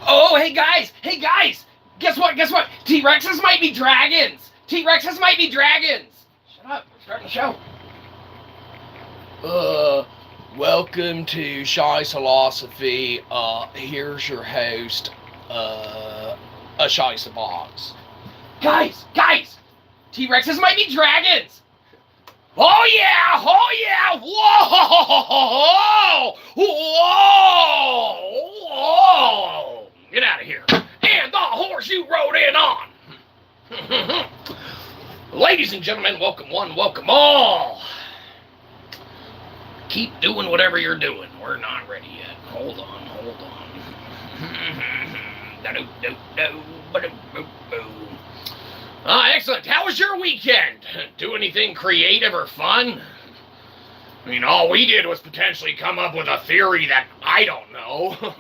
Oh, hey guys! Guess what? T-Rexes might be dragons! T-Rexes might be dragons! Shut up, we're starting the show. Welcome to Shyzalosophy. Here's your host, a Shyzabox. Guys! T-Rexes might be dragons! Oh yeah! Whoa! Get out of here. And the horse you rode in on. Ladies and gentlemen, welcome one, welcome all. Keep doing whatever you're doing. We're not ready yet. Hold on. Excellent. How was your weekend? Do anything creative or fun? I mean, all we did was potentially come up with a theory that, I don't know,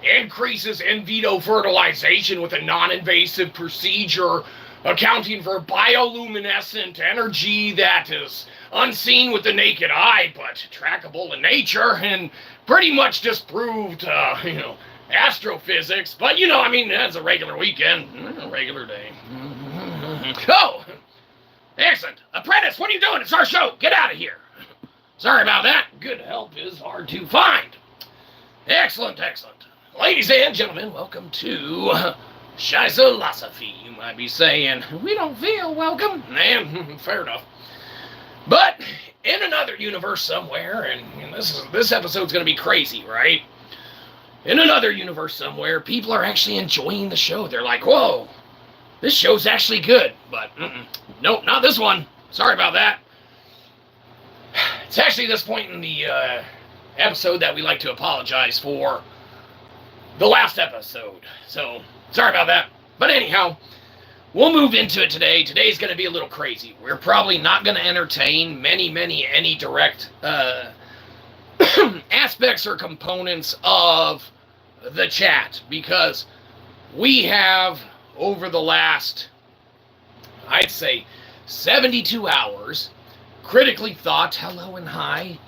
increases in vitro fertilization with a non-invasive procedure accounting for bioluminescent energy that is unseen with the naked eye, but trackable in nature, and pretty much disproved, astrophysics. But, that's a regular weekend, a regular day. Oh, excellent. Apprentice, what are you doing? It's our show. Get out of here. Sorry about that. Good help is hard to find. Excellent. Ladies and gentlemen, welcome to Shyzalosophy. You might be saying, we don't feel welcome. Fair enough. But in another universe somewhere, and this episode's going to be crazy, right? In another universe somewhere, people are actually enjoying the show. They're like, whoa, this show's actually good. But, nope, not this one. Sorry about that. It's actually this point in the episode that we like to apologize for the last episode. So, sorry about that. But anyhow, we'll move into it today. Today's going to be a little crazy. We're probably not going to entertain any direct aspects or components of the chat, because we have, over the last, I'd say, 72 hours, critically thought, hello and hi,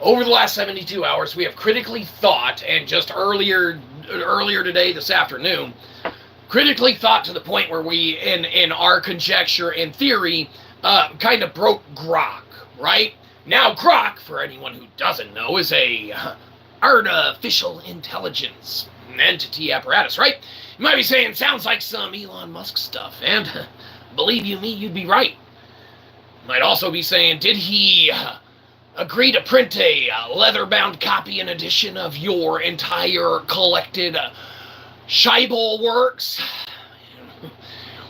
over the last 72 hours, we have critically thought, and just earlier today, this afternoon, critically thought to the point where we, in our conjecture and theory, kind of broke Grok, right? Now, Grok, for anyone who doesn't know, is a artificial intelligence entity apparatus, right? You might be saying, sounds like some Elon Musk stuff, and believe you me, you'd be right. Might also be saying, did he agree to print a leather-bound copy and edition of your entire collected Scheibel works?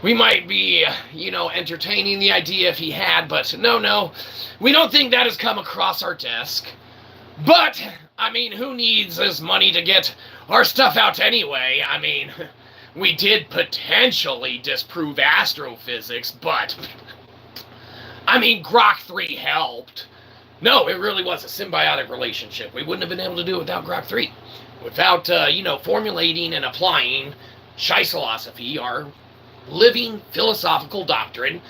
We might be, entertaining the idea if he had, but no, we don't think that has come across our desk. But, who needs this money to get our stuff out anyway? We did potentially disprove astrophysics, but, Grok 3 helped. No, it really was a symbiotic relationship. We wouldn't have been able to do it without Grok 3. Without, formulating and applying Shyzalosophy, our living philosophical doctrine,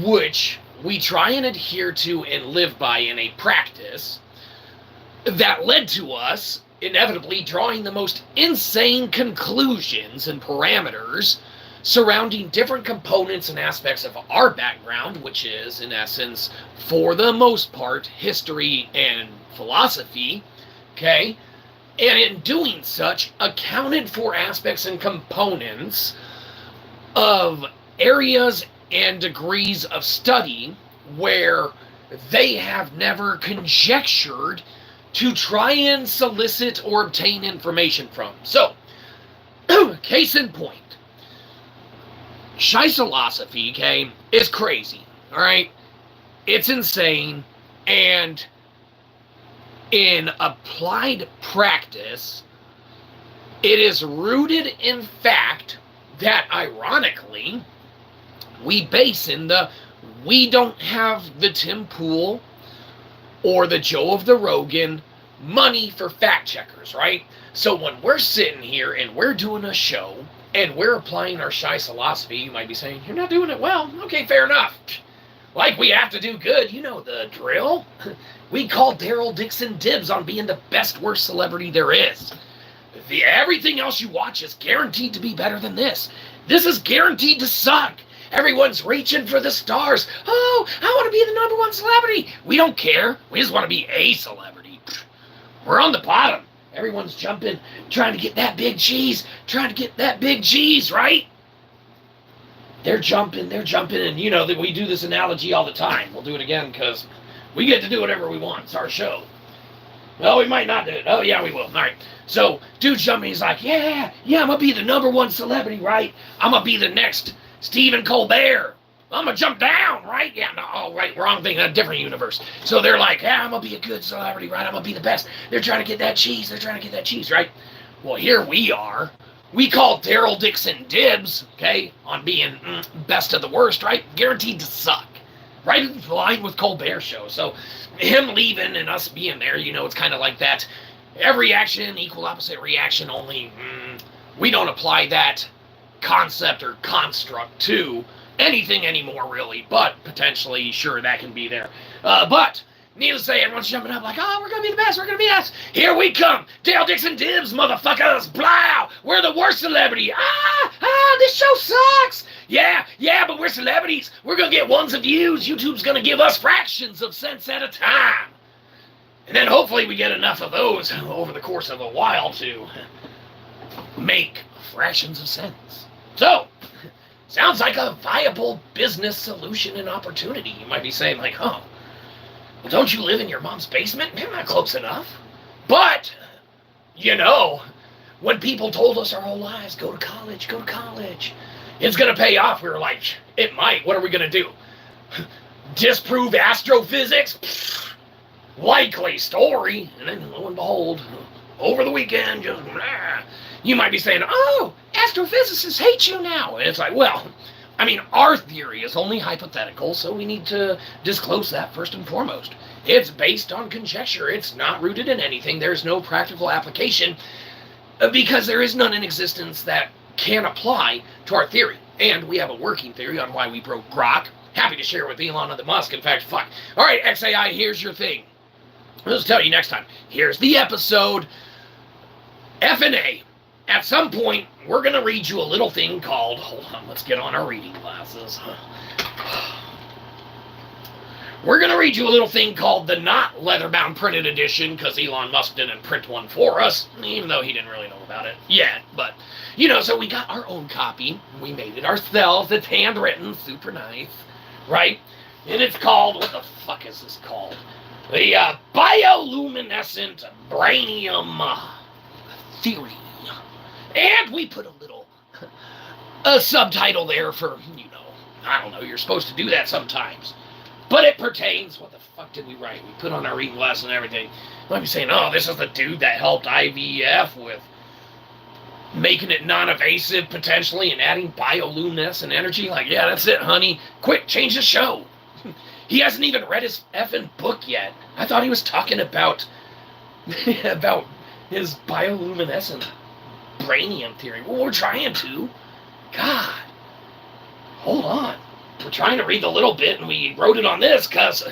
which we try and adhere to and live by in a practice that led to us inevitably drawing the most insane conclusions and parameters surrounding different components and aspects of our background, which is, in essence, for the most part, history and philosophy, okay? And in doing such, accounted for aspects and components of areas and degrees of study where they have never conjectured to try and solicit or obtain information from. So, case in point, Shyzalosophy, okay, is crazy, all right? It's insane, and in applied practice, it is rooted in fact that, ironically, we base in we don't have the Tim Pool or the Joe of the Rogan money for fact checkers, right? So when we're sitting here and we're doing a show and we're applying our Shyzalosophy, you might be saying, you're not doing it well. Okay, fair enough. Like we have to do good, you know the drill. We call Daryl Dixon dibs on being the best, worst celebrity there is. Everything else you watch is guaranteed to be better than this. This is guaranteed to suck. Everyone's reaching for the stars. Oh, I want to be the #1 celebrity. We don't care. We just want to be a celebrity. We're on the bottom. Everyone's jumping, trying to get that big cheese, right? They're jumping, and you know that we do this analogy all the time. We'll do it again because we get to do whatever we want. It's our show. Well, we might not do it. Oh, yeah, we will. All right. So, dude's jumping. He's like, yeah, I'm going to be the #1 celebrity, right? I'm going to be the next Stephen Colbert. I'm going to jump down, right? Yeah, no, oh, right, wrong thing, a different universe. So they're like, yeah, I'm going to be a good celebrity, right? I'm going to be the best. They're trying to get that cheese. Right? Well, here we are. We call Daryl Dixon dibs, okay, on being best of the worst, right? Guaranteed to suck. Right in line with Colbert Show. So him leaving and us being there, you know, it's kind of like that. Every action, equal opposite reaction, only we don't apply that concept or construct to anything anymore, really. But potentially, sure, that can be there. But needless to say, everyone's jumping up like, oh, we're going to be the best, Here we come. Dale Dixon dibs, motherfuckers. Blah. We're the worst celebrity. This show sucks. Yeah, but we're celebrities. We're going to get ones of views. YouTube's going to give us fractions of cents at a time. And then hopefully we get enough of those over the course of a while to make fractions of cents. So, sounds like a viable business solution and opportunity. You might be saying like, oh, well, don't you live in your mom's basement? They're not close enough. But, you know, when people told us our whole lives, go to college, it's going to pay off. We were like, it might. What are we going to do? Disprove astrophysics? Likely story. And then, lo and behold, over the weekend, just you might be saying, oh, astrophysicists hate you now. And it's like, well, I mean, our theory is only hypothetical, so we need to disclose that first and foremost. It's based on conjecture. It's not rooted in anything. There's no practical application because there is none in existence that can apply to our theory. And we have a working theory on why we broke Grok. Happy to share with Elon and the Musk. In fact, fuck. All right, XAI, here's your thing. I'll just tell you next time. Here's the episode. F&A. At some point, we're going to read you a little thing called... Hold on, let's get on our reading glasses. We're going to read you a little thing called the not leather-bound printed edition, because Elon Musk didn't print one for us, even though he didn't really know about it yet. But, you know, so we got our own copy. We made it ourselves. It's handwritten, super nice, right? And it's called... What the fuck is this called? The Bioluminescent Branium Theory. And we put a subtitle there for, you know, I don't know, you're supposed to do that sometimes. But it pertains, what the fuck did we write? We put on our reading glass and everything. You might be saying, oh, this is the dude that helped IVF with making it non-evasive potentially and adding bioluminescent energy. Like, yeah, that's it, honey. Quick, change the show. He hasn't even read his effing book yet. I thought he was talking about his bioluminescent Branium Theory. Well, we're trying to. God. Hold on. We're trying to read the little bit, and we wrote it on this because,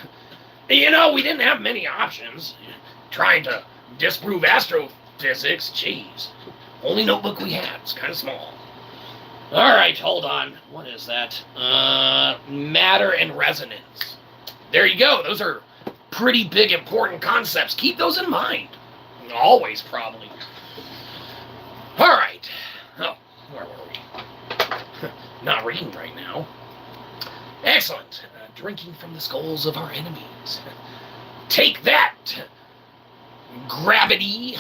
you know, we didn't have many options. Trying to disprove astrophysics. Jeez. Only notebook we had. It's kind of small. All right, hold on. What is that? Matter and resonance. There you go. Those are pretty big, important concepts. Keep those in mind. Always, probably. All right. Oh, where were we? Not reading right now. Excellent. Drinking from the skulls of our enemies. Take that. Gravity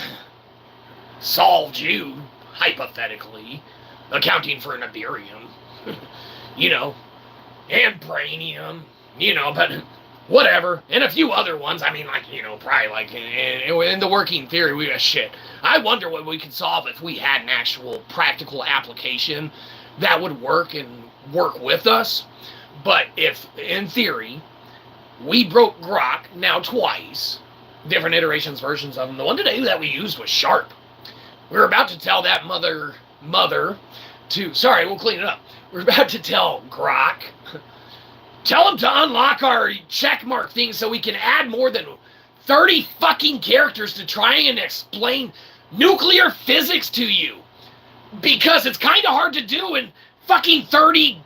solved you, hypothetically, accounting for Nibirium. You know, and Branium, you know, but whatever. And a few other ones. I mean, like, you know, probably like in the working theory, we got shit. I wonder what we could solve if we had an actual practical application that would work and work with us. But if, in theory, we broke Grok now twice, different iterations, versions of them. The one today that we used was Sharp. We were about to tell that mother to, sorry, we'll clean it up. We're about to tell Grok, tell him to unlock our checkmark thing so we can add more than 30 fucking characters to try and explain nuclear physics to you, because it's kind of hard to do in fucking 30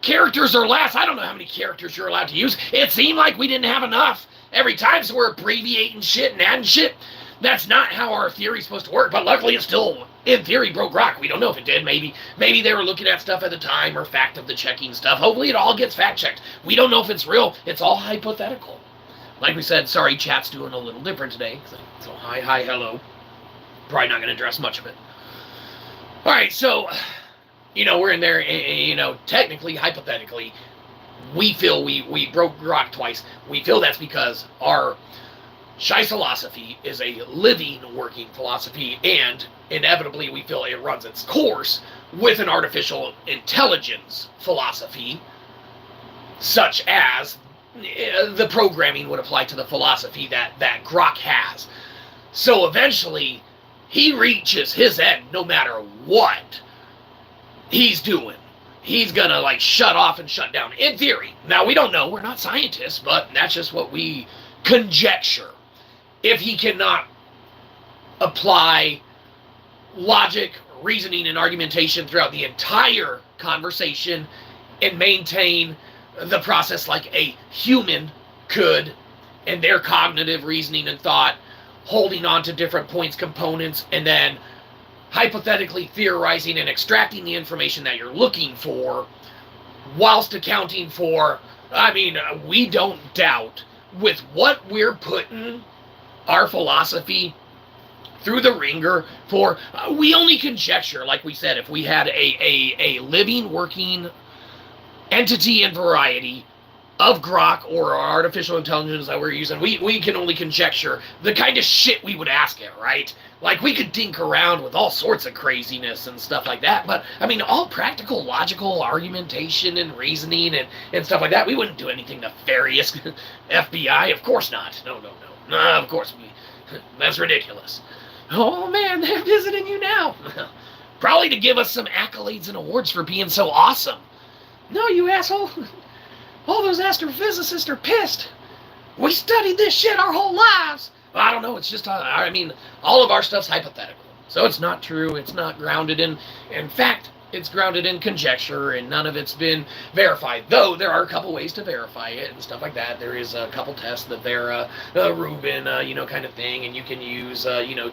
characters or less. I don't know how many characters you're allowed to use. It seemed like we didn't have enough every time, so we're abbreviating shit and adding shit. That's not how our theory's supposed to work, but luckily it still, in theory, broke rock. We don't know if it did. Maybe they were looking at stuff at the time, or fact of the checking stuff. Hopefully it all gets fact-checked. We don't know if it's real. It's all hypothetical. Like we said, sorry, chat's doing a little different today. So hi, hello. Probably not going to address much of it. All right, so, we're in there, technically, hypothetically, we feel we broke rock twice. We feel that's because our Shyzalosophy is a living, working philosophy, and inevitably we feel it runs its course with an artificial intelligence philosophy, such as the programming would apply to the philosophy that Grok has. So eventually, he reaches his end no matter what he's doing. He's gonna, shut off and shut down, in theory. Now, we don't know. We're not scientists, but that's just what we conjecture. If he cannot apply logic, reasoning, and argumentation throughout the entire conversation and maintain the process like a human could, and their cognitive reasoning and thought, holding on to different points, components, and then hypothetically theorizing and extracting the information that you're looking for, whilst accounting for, we don't doubt with what we're putting our philosophy through the ringer for. We only conjecture, like we said, if we had a living, working entity and variety of Grok or artificial intelligence that we're using, we can only conjecture the kind of shit we would ask it, right? Like, we could dink around with all sorts of craziness and stuff like that, but, all practical, logical argumentation and reasoning and stuff like that, we wouldn't do anything nefarious. FBI, of course not. No, of course that's ridiculous. Oh, man, they're visiting you now. Probably to give us some accolades and awards for being so awesome. No, you asshole. All those astrophysicists are pissed. We studied this shit our whole lives. Well, I don't know. It's just, all of our stuff's hypothetical. So it's not true. It's not grounded in fact. It's grounded in conjecture, and none of it's been verified. Though there are a couple ways to verify it and stuff like that. There is a couple tests, the Vera, Rubin, kind of thing, and you can use,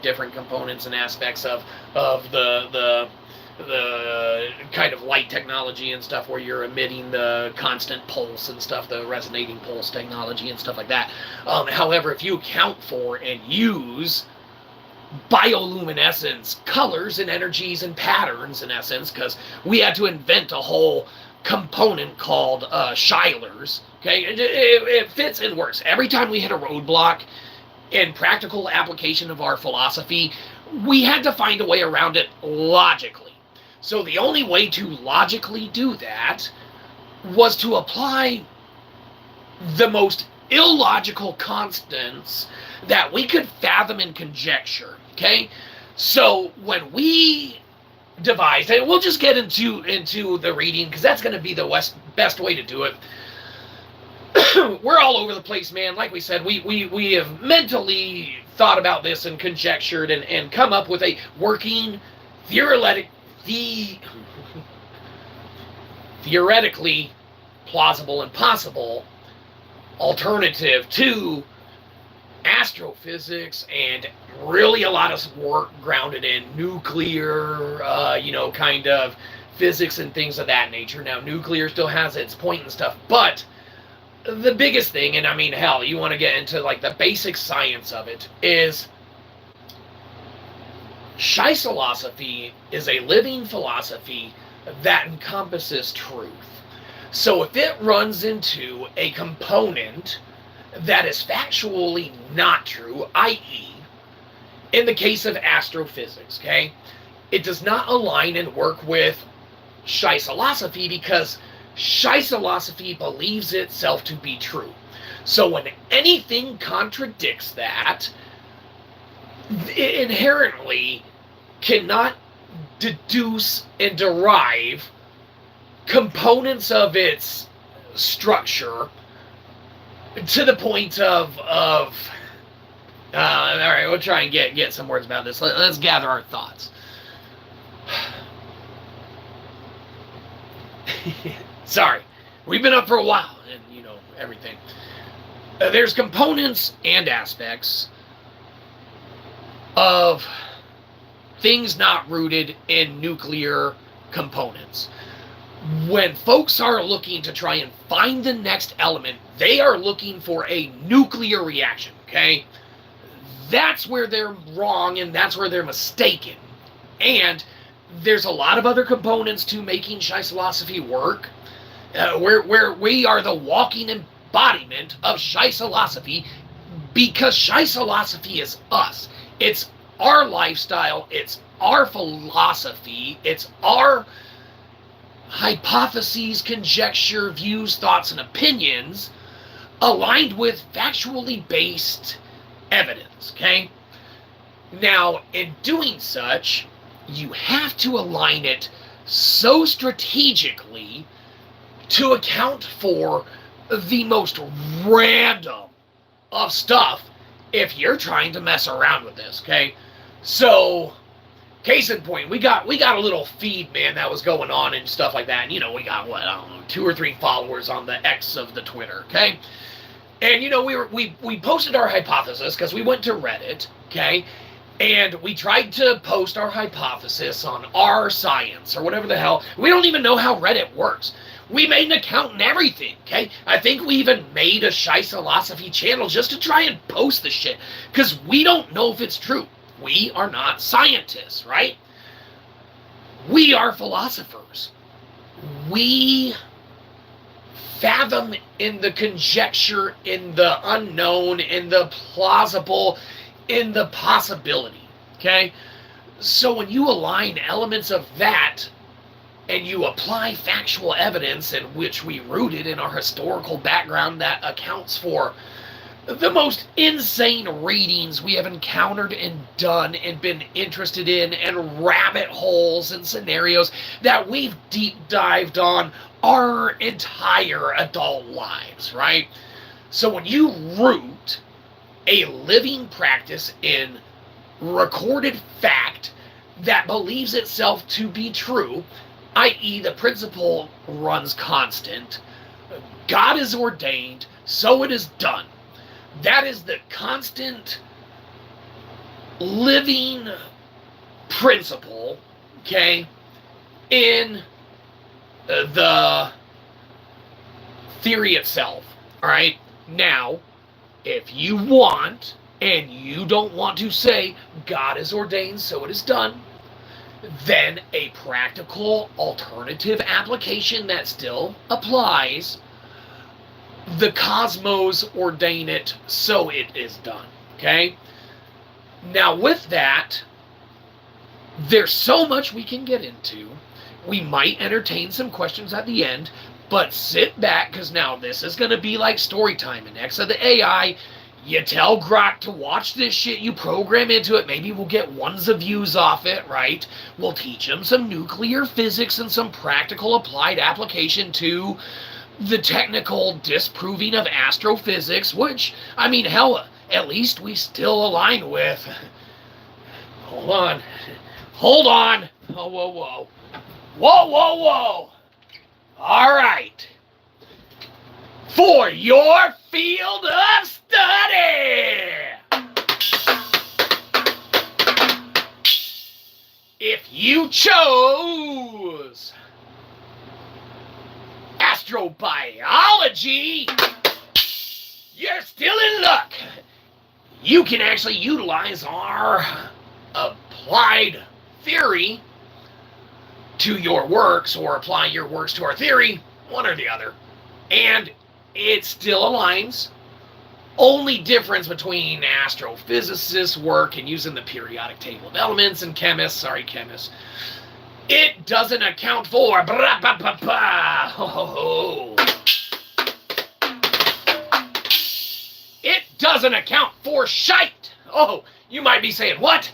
different components and aspects of the kind of light technology and stuff where you're emitting the constant pulse and stuff, the resonating pulse technology and stuff like that. However, if you account for and use bioluminescence, colors and energies and patterns, in essence, because we had to invent a whole component called Schuyler's, okay? It fits and works. Every time we hit a roadblock in practical application of our philosophy, we had to find a way around it logically. So the only way to logically do that was to apply the most illogical constants that we could fathom in conjecture, okay? So when we devised, and we'll just get into the reading, because that's going to be the best way to do it. We're all over the place, man. Like we said, we have mentally thought about this and conjectured and come up with a working, theoretically plausible and possible alternative to astrophysics, and really a lot of work grounded in nuclear, kind of physics and things of that nature. Now, nuclear still has its point and stuff, but the biggest thing, and hell, you want to get into the basic science of it, is Shyzalosophy is a living philosophy that encompasses truth. So if it runs into a component that is factually not true, i.e., in the case of astrophysics, okay, it does not align and work with Shyzalosophy, because Shyzalosophy believes itself to be true. So when anything contradicts that, it inherently cannot deduce and derive components of its structure to the point of All right, we'll try and get some words about this. Let's gather our thoughts. Sorry, we've been up for a while, and everything. There's components and aspects of things not rooted in nuclear components. When folks are looking to try and find the next element, they are looking for a nuclear reaction, okay? That's where they're wrong, and that's where they're mistaken. And there's a lot of other components to making Shyzalosophy work, where we are the walking embodiment of Shyzalosophy, because Shyzalosophy is us. It's our lifestyle, it's our philosophy, it's our hypotheses, conjecture, views, thoughts, and opinions aligned with factually based evidence, okay? Now, in doing such, you have to align it so strategically to account for the most random of stuff if you're trying to mess around with this, okay? So, case in point, we got a little feed, man, that was going on and stuff like that. And, we got, what, I don't know, 2 or 3 followers on the X of the Twitter, okay? And, we posted our hypothesis because we went to Reddit, okay? And we tried to post our hypothesis on our science or whatever the hell. We don't even know how Reddit works. We made an account and everything, okay? I think we even made a Shyzalosophy channel just to try and post the shit, because we don't know if it's true. We are not scientists, right? We are philosophers. We fathom in the conjecture, in the unknown, in the plausible, in the possibility, okay? So when you align elements of that and you apply factual evidence in which we rooted in our historical background that accounts for the most insane readings we have encountered and done and been interested in, and rabbit holes and scenarios that we've deep dived on our entire adult lives, right? So when you root a living practice in recorded fact that believes itself to be true, i.e. the principle runs constant, God is ordained, so it is done. That is the constant living principle, okay, in the theory itself, all right? Now, if you want, and you don't want to say, God is ordained, so it is done, then a practical alternative application that still applies, the cosmos ordain it, so it is done, okay? Now with that, there's so much we can get into. We might entertain some questions at the end, but sit back, because now this is going to be like story time. And next of the AI, you tell Grok to watch this shit, you program into it, maybe we'll get ones of views off it, right? We'll teach him some nuclear physics and some practical applied application to the technical disproving of astrophysics, which, I mean, hell, at least we still align with. Hold on. Oh, whoa. All right. For your field of study, if you chose astrobiology, you're still in luck. You can actually utilize our applied theory to your works, or apply your works to our theory, one or the other, and it still aligns. Only difference between astrophysicists' work and using the periodic table of elements and chemists, it doesn't account for it doesn't account for shite. Oh, you might be saying, what?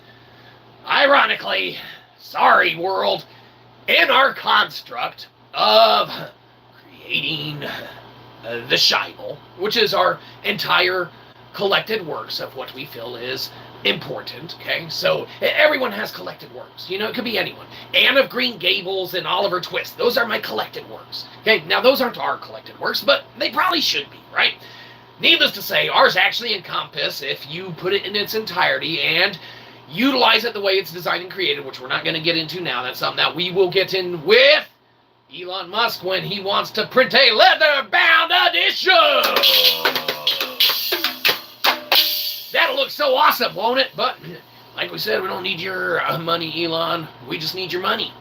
Ironically, sorry world, in our construct of creating the Shival, which is our entire collected works of what we feel is important, okay? So everyone has collected works. It could be anyone. Anne of Green Gables and Oliver Twist. Those are my collected works. Okay, now those aren't our collected works, but they probably should be, right? Needless to say, ours actually encompass, if you put it in its entirety and utilize it the way it's designed and created, which we're not going to get into now. That's something that we will get in with Elon Musk when he wants to print a leather-bound edition. That'll look so awesome, won't it? But, like we said, we don't need your money, Elon. We just need your money.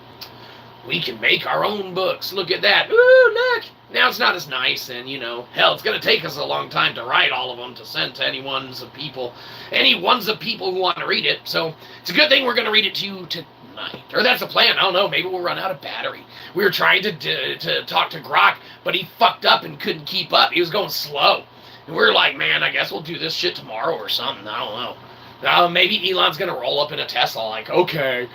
We can make our own books. Look at that. Ooh, look. Now it's not as nice, and, hell, it's going to take us a long time to write all of them to send to any ones of people who want to read it. So it's a good thing we're going to read it to you tonight. Or that's the plan. I don't know. Maybe we'll run out of battery. We were trying to talk to Grok, but he fucked up and couldn't keep up. He was going slow. And we were like, man, I guess we'll do this shit tomorrow or something. I don't know. Maybe Elon's going to roll up in a Tesla like, okay,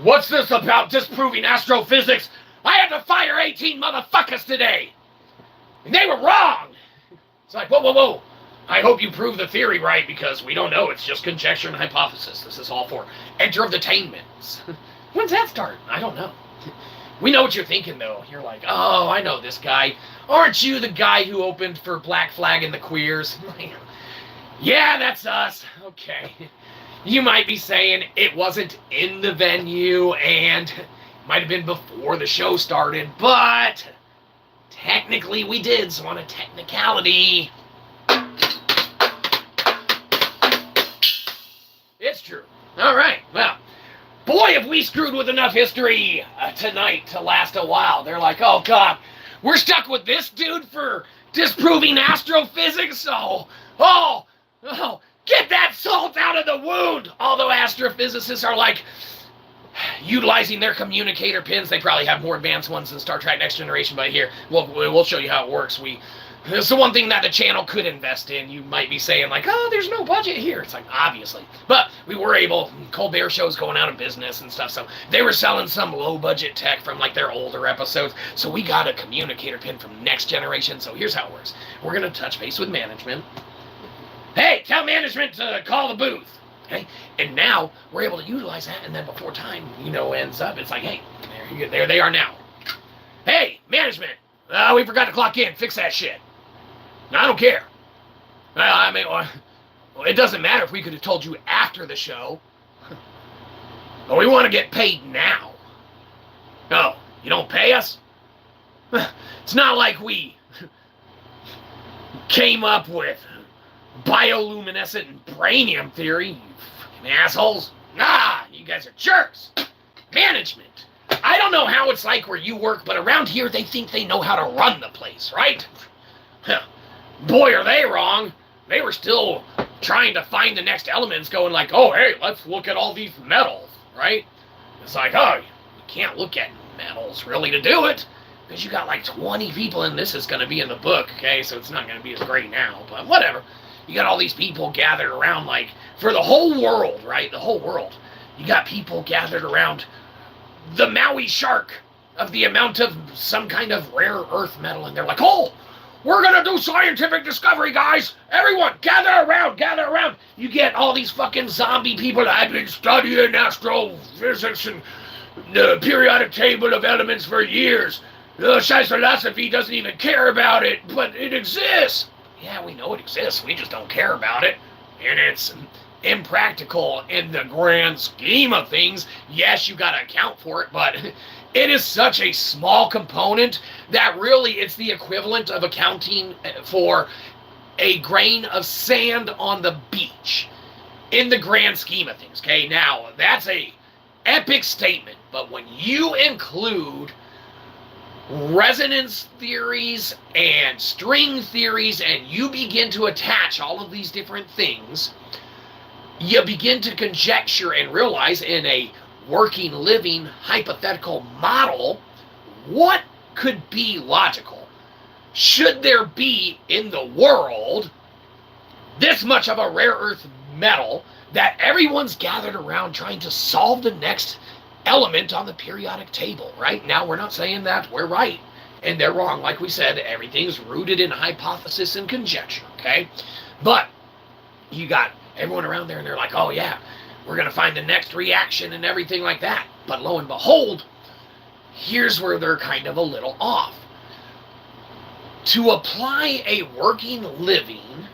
what's this about disproving astrophysics? I had to fire 18 motherfuckers today. And they were wrong. It's like, whoa. I hope you prove the theory right, because we don't know. It's just conjecture and hypothesis. This is all for entertainment. When's that start? I don't know. We know what you're thinking, though. You're like, oh, I know this guy. Aren't you the guy who opened for Black Flag and the Queers? Yeah, that's us. Okay. You might be saying it wasn't in the venue and might have been before the show started, but technically we did, so on a technicality, it's true. All right, well, boy, have we screwed with enough history tonight to last a while. They're like, oh, God, we're stuck with this dude for disproving astrophysics? Oh, get that salt out of the wound! Although astrophysicists are like utilizing their communicator pins. They probably have more advanced ones than Star Trek Next Generation, but here, we'll show you how it works. It's the one thing that the channel could invest in. You might be saying, like, oh, there's no budget here. It's like, obviously. But we were able. Colbert Show's going out of business and stuff, so they were selling some low-budget tech from, like, their older episodes. So we got a communicator pin from Next Generation. So here's how it works. We're going to touch base with management. Hey, tell management to call the booth. Okay? And now we're able to utilize that, and then before time, ends up, it's like, hey, there they are now. Hey, management, we forgot to clock in. Fix that shit. No, I don't care. It doesn't matter if we could have told you after the show. But we want to get paid now. No, you don't pay us? It's not like we came up with Bioluminescent Branium Theory, you fucking assholes. You guys are jerks. Management. I don't know how it's like where you work, but around here they think they know how to run the place, right? Boy, are they wrong. They were still trying to find the next elements, going like, oh, hey, let's look at all these metals, right? It's like, oh, you can't look at metals really to do it, because you got like 20 people, and this is going to be in the book, okay? So it's not going to be as great now, but whatever. You got all these people gathered around, like, for the whole world, right? The whole world. You got people gathered around the Maui shark of the amount of some kind of rare earth metal, and they're like, oh, we're gonna do scientific discovery, guys! Everyone, gather around, gather around! You get all these fucking zombie people that have been studying astrophysics and the periodic table of elements for years. Shyzalosophy doesn't even care about it, but it exists! Yeah, we know it exists, we just don't care about it. And it's impractical in the grand scheme of things. Yes, you gotta account for it, but it is such a small component that really it's the equivalent of accounting for a grain of sand on the beach in the grand scheme of things. Okay, now that's a epic statement, but when you include resonance theories and string theories and you begin to attach all of these different things, you begin to conjecture and realize in a working, living, hypothetical model, what could be logical? Should there be in the world this much of a rare earth metal that everyone's gathered around trying to solve the next element on the periodic table, right? Now, we're not saying that we're right and they're wrong. Like we said, everything's rooted in hypothesis and conjecture, okay? But you got everyone around there and they're like, oh yeah, we're going to find the next reaction and everything like that. But lo and behold, here's where they're kind of a little off. To apply a working, living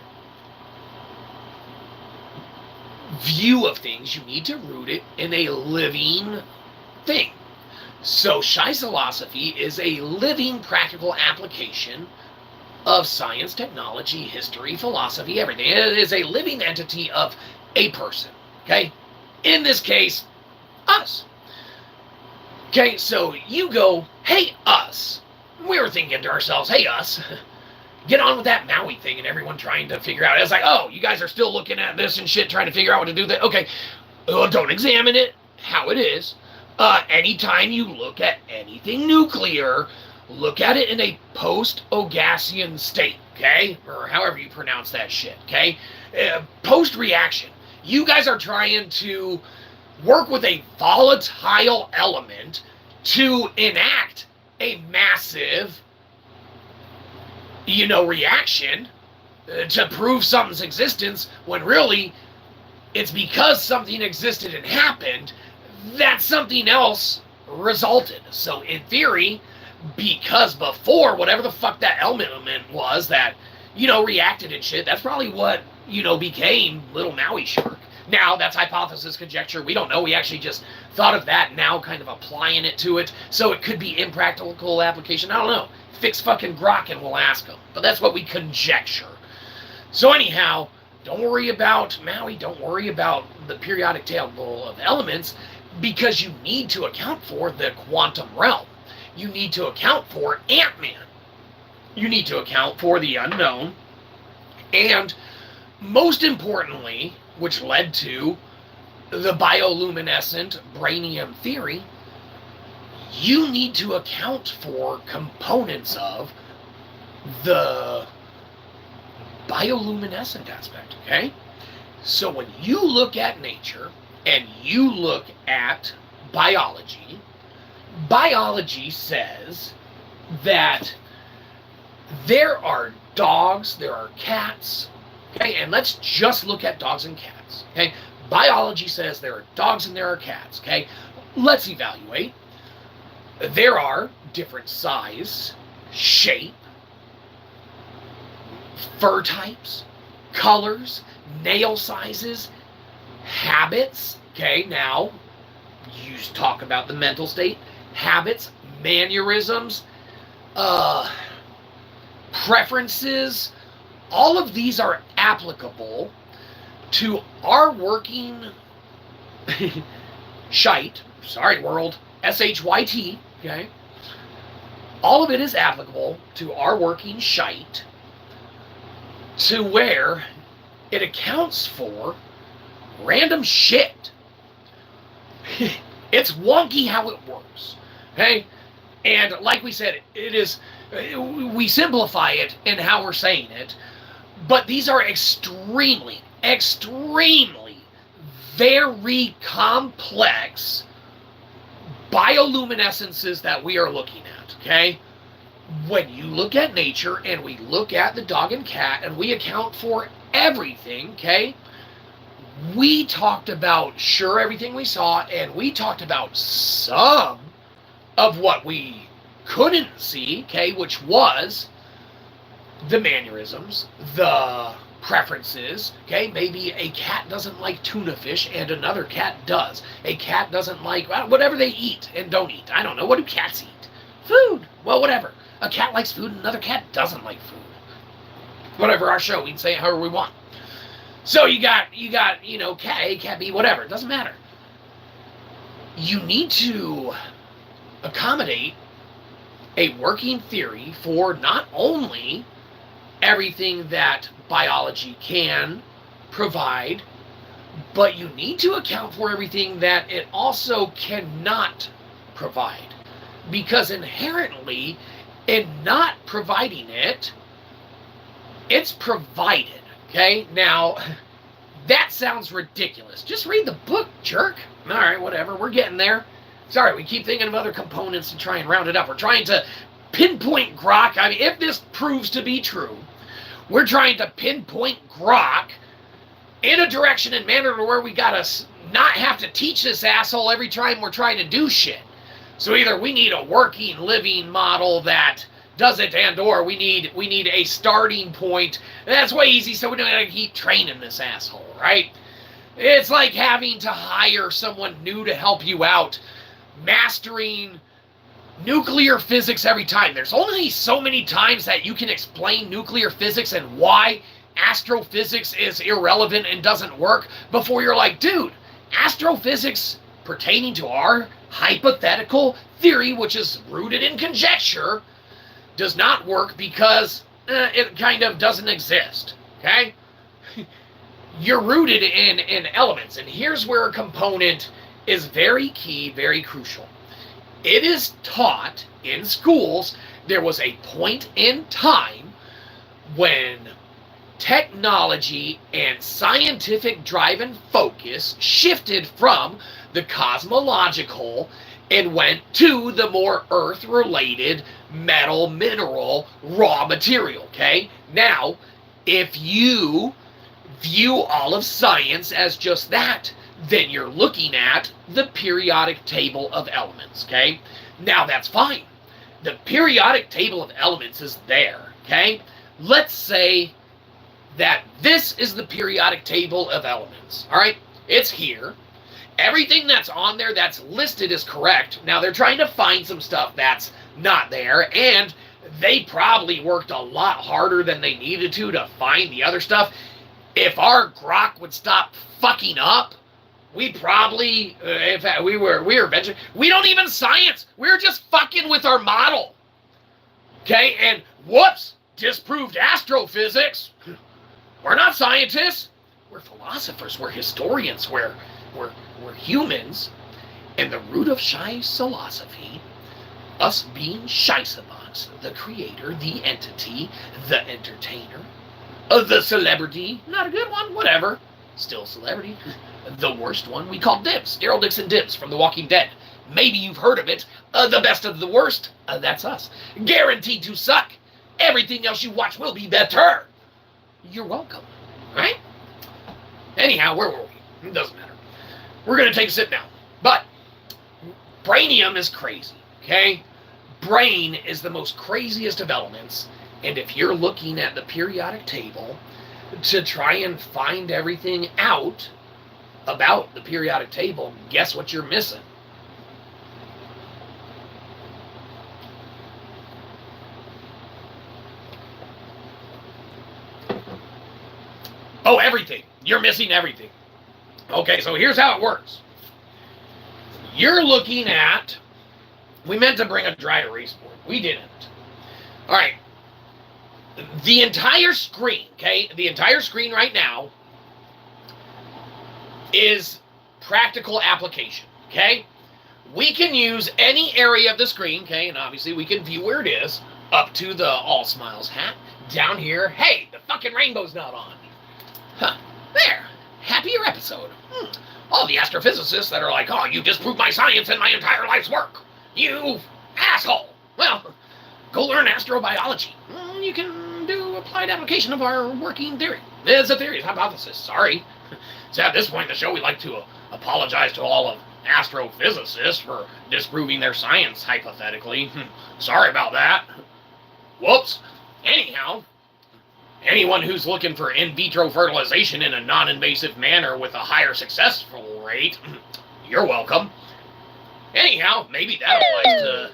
view of things, you need to root it in a living thing. So Shyzalosophy is a living, practical application of science, technology, history, philosophy, everything. It is a living entity of a person, okay? In this case, us. Okay, so you go, hey, us. We were thinking to ourselves, hey, us, get on with that Maui thing, and everyone trying to figure out. It's like, oh, you guys are still looking at this and shit, trying to figure out what to do. Okay, well, don't examine it how it is. Anytime you look at anything nuclear, look at it in a post-Ogasian state, okay? Or however you pronounce that shit, okay? Post-reaction. You guys are trying to work with a volatile element to enact a massive, reaction to prove something's existence, when really it's because something existed and happened that something else resulted. So in theory, because before, whatever the fuck that element was that, reacted and shit, that's probably what, became Little Maui Shark. Now, that's hypothesis, conjecture, we don't know. We actually just thought of that now, kind of applying it to it. So it could be impractical application. I don't know. Fix fucking Grok and we'll ask them. But that's what we conjecture. So anyhow, don't worry about Maui. Don't worry about the periodic table of elements, because you need to account for the quantum realm. You need to account for Ant-Man. You need to account for the unknown. And most importantly, which led to the bioluminescent branium theory, you need to account for components of the bioluminescent aspect, okay? So when you look at nature and you look at biology, biology says that there are dogs, there are cats, okay? And let's just look at dogs and cats, okay? Biology says there are dogs and there are cats, okay? Let's evaluate. There are different size, shape, fur types, colors, nail sizes, habits, okay? Now, you talk about the mental state, habits, mannerisms, preferences. All of these are applicable to our working world, SHYT, okay? All of it is applicable to our working shite, to where it accounts for random shit. It's wonky how it works, okay? And like we said, we simplify it in how we're saying it, but these are extremely, very complex bioluminescences that we are looking at, okay? When you look at nature and we look at the dog and cat and we account for everything, okay? We talked about, sure, everything we saw, and we talked about some of what we couldn't see, okay, which was the mannerisms, the preferences, okay? Maybe a cat doesn't like tuna fish and another cat does. A cat doesn't like whatever they eat and don't eat. I don't know. What do cats eat? Food. Well, whatever. A cat likes food and another cat doesn't like food. Whatever our show, we can say it however we want. So you got, cat A, cat B, whatever. It doesn't matter. You need to accommodate a working theory for not only everything that biology can provide, but you need to account for everything that it also cannot provide. Because inherently, in not providing it, it's provided, okay? Now, that sounds ridiculous. Just read the book, jerk. All right, whatever, we're getting there. Sorry, we keep thinking of other components to try and round it up. We're trying to pinpoint Grok. I mean, if this proves to be true, We're trying to pinpoint grok in a direction and manner where we gotta not have to teach this asshole every time we're trying to do shit. So either we need a working, living model that does it, and or we need a starting point. That's way easy, so we don't have to keep training this asshole, right? It's like having to hire someone new to help you out, mastering nuclear physics every time. There's only so many times that you can explain nuclear physics and why astrophysics is irrelevant and doesn't work before you're like, dude, astrophysics pertaining to our hypothetical theory, which is rooted in conjecture, does not work because it kind of doesn't exist, okay? You're rooted in elements, and here's where a component is very key, very crucial. It is taught in schools. There was a point in time when technology and scientific drive and focus shifted from the cosmological and went to the more earth-related metal, mineral, raw material, okay? Now, if you view all of science as just that, then you're looking at the periodic table of elements, okay? Now, that's fine. The periodic table of elements is there, okay? Let's say that this is the periodic table of elements, all right? It's here. Everything that's on there that's listed is correct. Now, they're trying to find some stuff that's not there, and they probably worked a lot harder than they needed to find the other stuff. If our grok would stop fucking up, we probably, in fact, we were venturing. We don't even science. We're just fucking with our model. Okay, and whoops, disproved astrophysics. We're not scientists. We're philosophers. We're historians. We're humans. And the root of Shyzalosophy, us being Shyzabox, the creator, the entity, the entertainer, the celebrity, not a good one, whatever, still celebrity. The worst one we call Dibs, Daryl Dixon Dibs from The Walking Dead. Maybe you've heard of it. The best of the worst, that's us. Guaranteed to suck. Everything else you watch will be better. You're welcome, right? Anyhow, where were we? It doesn't matter. We're going to take a sit now. But Branium is crazy, okay? Brain is the most craziest of elements. And if you're looking at the periodic table to try and find everything out about the periodic table, guess what you're missing? Oh, everything. You're missing everything. Okay, so here's how it works. You're looking at, we meant to bring a dry erase board. We didn't. All right. The entire screen, okay, the entire screen right now is practical application, okay? We can use any area of the screen, okay, and obviously we can view where it is, up to the all smiles hat, down here, hey, the fucking rainbow's not on. Huh, there, happier episode. All the astrophysicists that are like, oh, you disproved my science and my entire life's work. You asshole. Well, go learn astrobiology. You can do applied application of our working theory. It's a theory, it's a hypothesis. Sorry. So at this point in the show, we'd like to apologize to all of astrophysicists for disproving their science, hypothetically. Sorry about that. Whoops. Anyhow, anyone who's looking for in vitro fertilization in a non-invasive manner with a higher successful rate, you're welcome. Anyhow, maybe that applies to,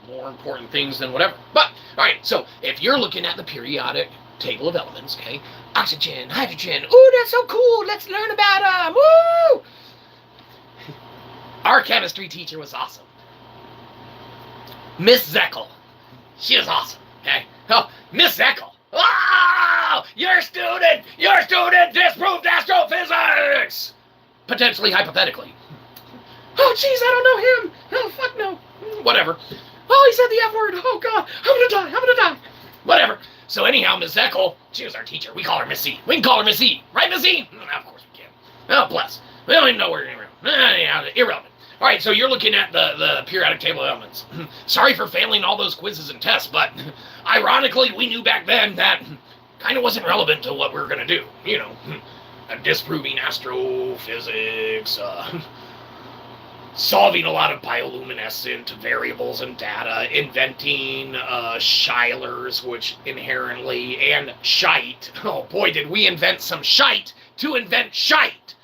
more important things than whatever. But, all right, so if you're looking at the periodic table of elements, okay, oxygen, hydrogen, ooh, that's so cool, let's learn about them, woo! Our chemistry teacher was awesome. Miss Zeckel. She was awesome, okay? Oh, Miss Zeckel. Oh, your student disproved astrophysics! Potentially, hypothetically. Oh, jeez, I don't know him. Oh, fuck no. Whatever. Oh, he said the F word. Oh, God. I'm gonna die. Whatever. So anyhow, Miss Zeckel, she was our teacher. We call her Miss C. We can call her Miss C. Right, Miss C? Of course we can. Oh, bless. We don't even know where you're irrelevant. All right, so you're looking at the periodic table of elements. Sorry for failing all those quizzes and tests, but ironically, we knew back then that kind of wasn't relevant to what we were going to do. You know, disproving astrophysics, solving a lot of bioluminescent variables and data, inventing Schylers, which inherently, and shite. Oh boy, did we invent some shite to invent shite.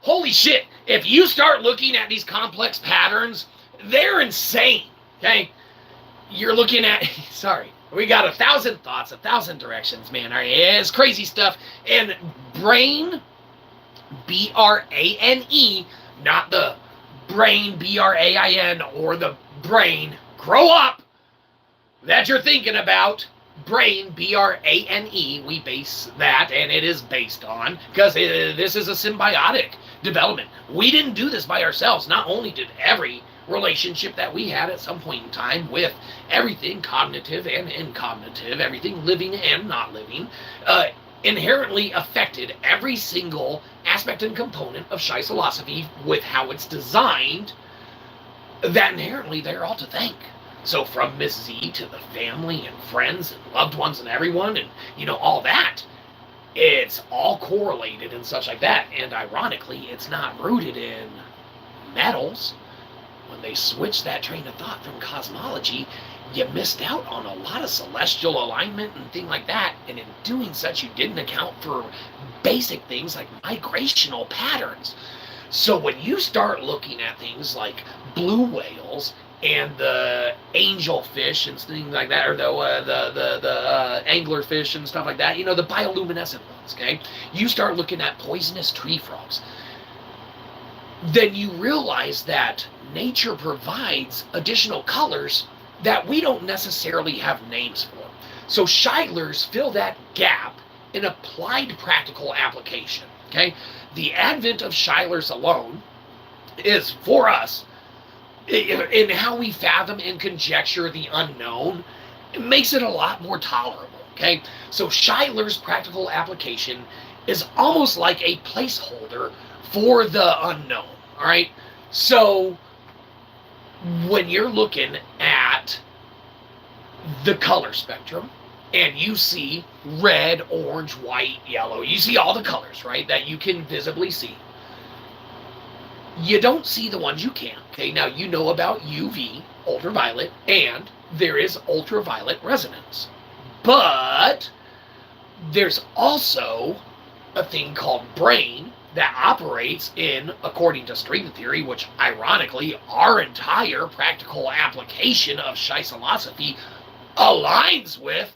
Holy shit, if you start looking at these complex patterns, they're insane, okay? You're looking at, sorry, we got 1,000 thoughts, 1,000 directions, man. All right, it's crazy stuff. And brain, B-R-A-N-E, not the brain, B-R-A-I-N, or the brain, grow up, that you're thinking about. Brain, B-R-A-N-E, we base that, and it is based on, because this is a symbiotic development. We didn't do this by ourselves. Not only did every relationship that we had at some point in time with everything cognitive and incognitive, everything living and not living, inherently affected every single aspect and component of Shyzalosophy with how it's designed, that inherently they're all to thank. So from Miss Z to the family and friends and loved ones and everyone and, you know, all that, it's all correlated and such like that. And ironically, it's not rooted in metals. When they switched that train of thought from cosmology, you missed out on a lot of celestial alignment and things like that. And in doing such, you didn't account for basic things like migrational patterns. So when you start looking at things like blue whales and the angelfish and things like that, or the anglerfish and stuff like that, you know, the bioluminescent ones, okay? You start looking at poisonous tree frogs. Then you realize that nature provides additional colors that we don't necessarily have names for. So Schylers fill that gap in applied practical application, okay? The advent of Schylers alone is, for us, in how we fathom and conjecture the unknown, it makes it a lot more tolerable, okay? So Schylers' practical application is almost like a placeholder for the unknown, all right? So when you're looking at the color spectrum and you see red, orange, white, yellow, you see all the colors, right, that you can visibly see. You don't see the ones you can't. Okay, now you know about UV, ultraviolet, and there is ultraviolet resonance. But there's also a thing called brain that operates in, according to string theory, which ironically our entire practical application of Shyzalosophy aligns with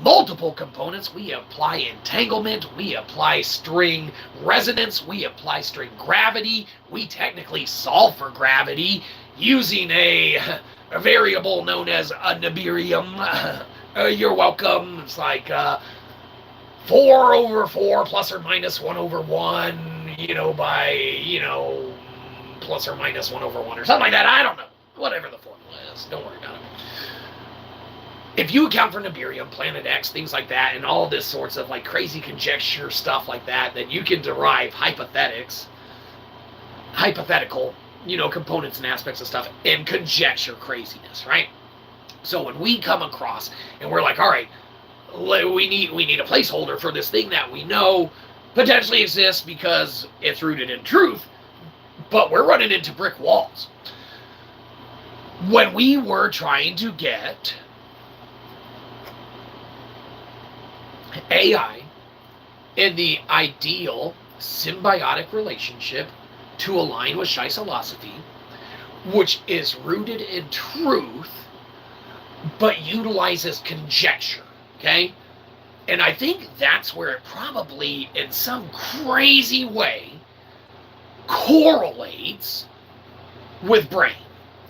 multiple components. We apply entanglement, we apply string resonance, we apply string gravity, we technically solve for gravity using a variable known as a Nibirium. You're welcome. It's like 4 over 4 plus or minus 1 over 1, you know, by, you know, plus or minus 1 over 1 or something like that. I don't know. Whatever the formula is. Don't worry about it. If you account for Nibirium, Planet X, things like that, and all this sorts of like crazy conjecture stuff like that, then you can derive hypothetical, you know, components and aspects of stuff, and conjecture craziness, right? So when we come across and we're like, all right, we need a placeholder for this thing that we know potentially exists because it's rooted in truth, but we're running into brick walls. When we were trying to get AI in the ideal symbiotic relationship to align with Shyzalosophy, which is rooted in truth, but utilizes conjecture, okay? And I think that's where it probably, in some crazy way, correlates with brain,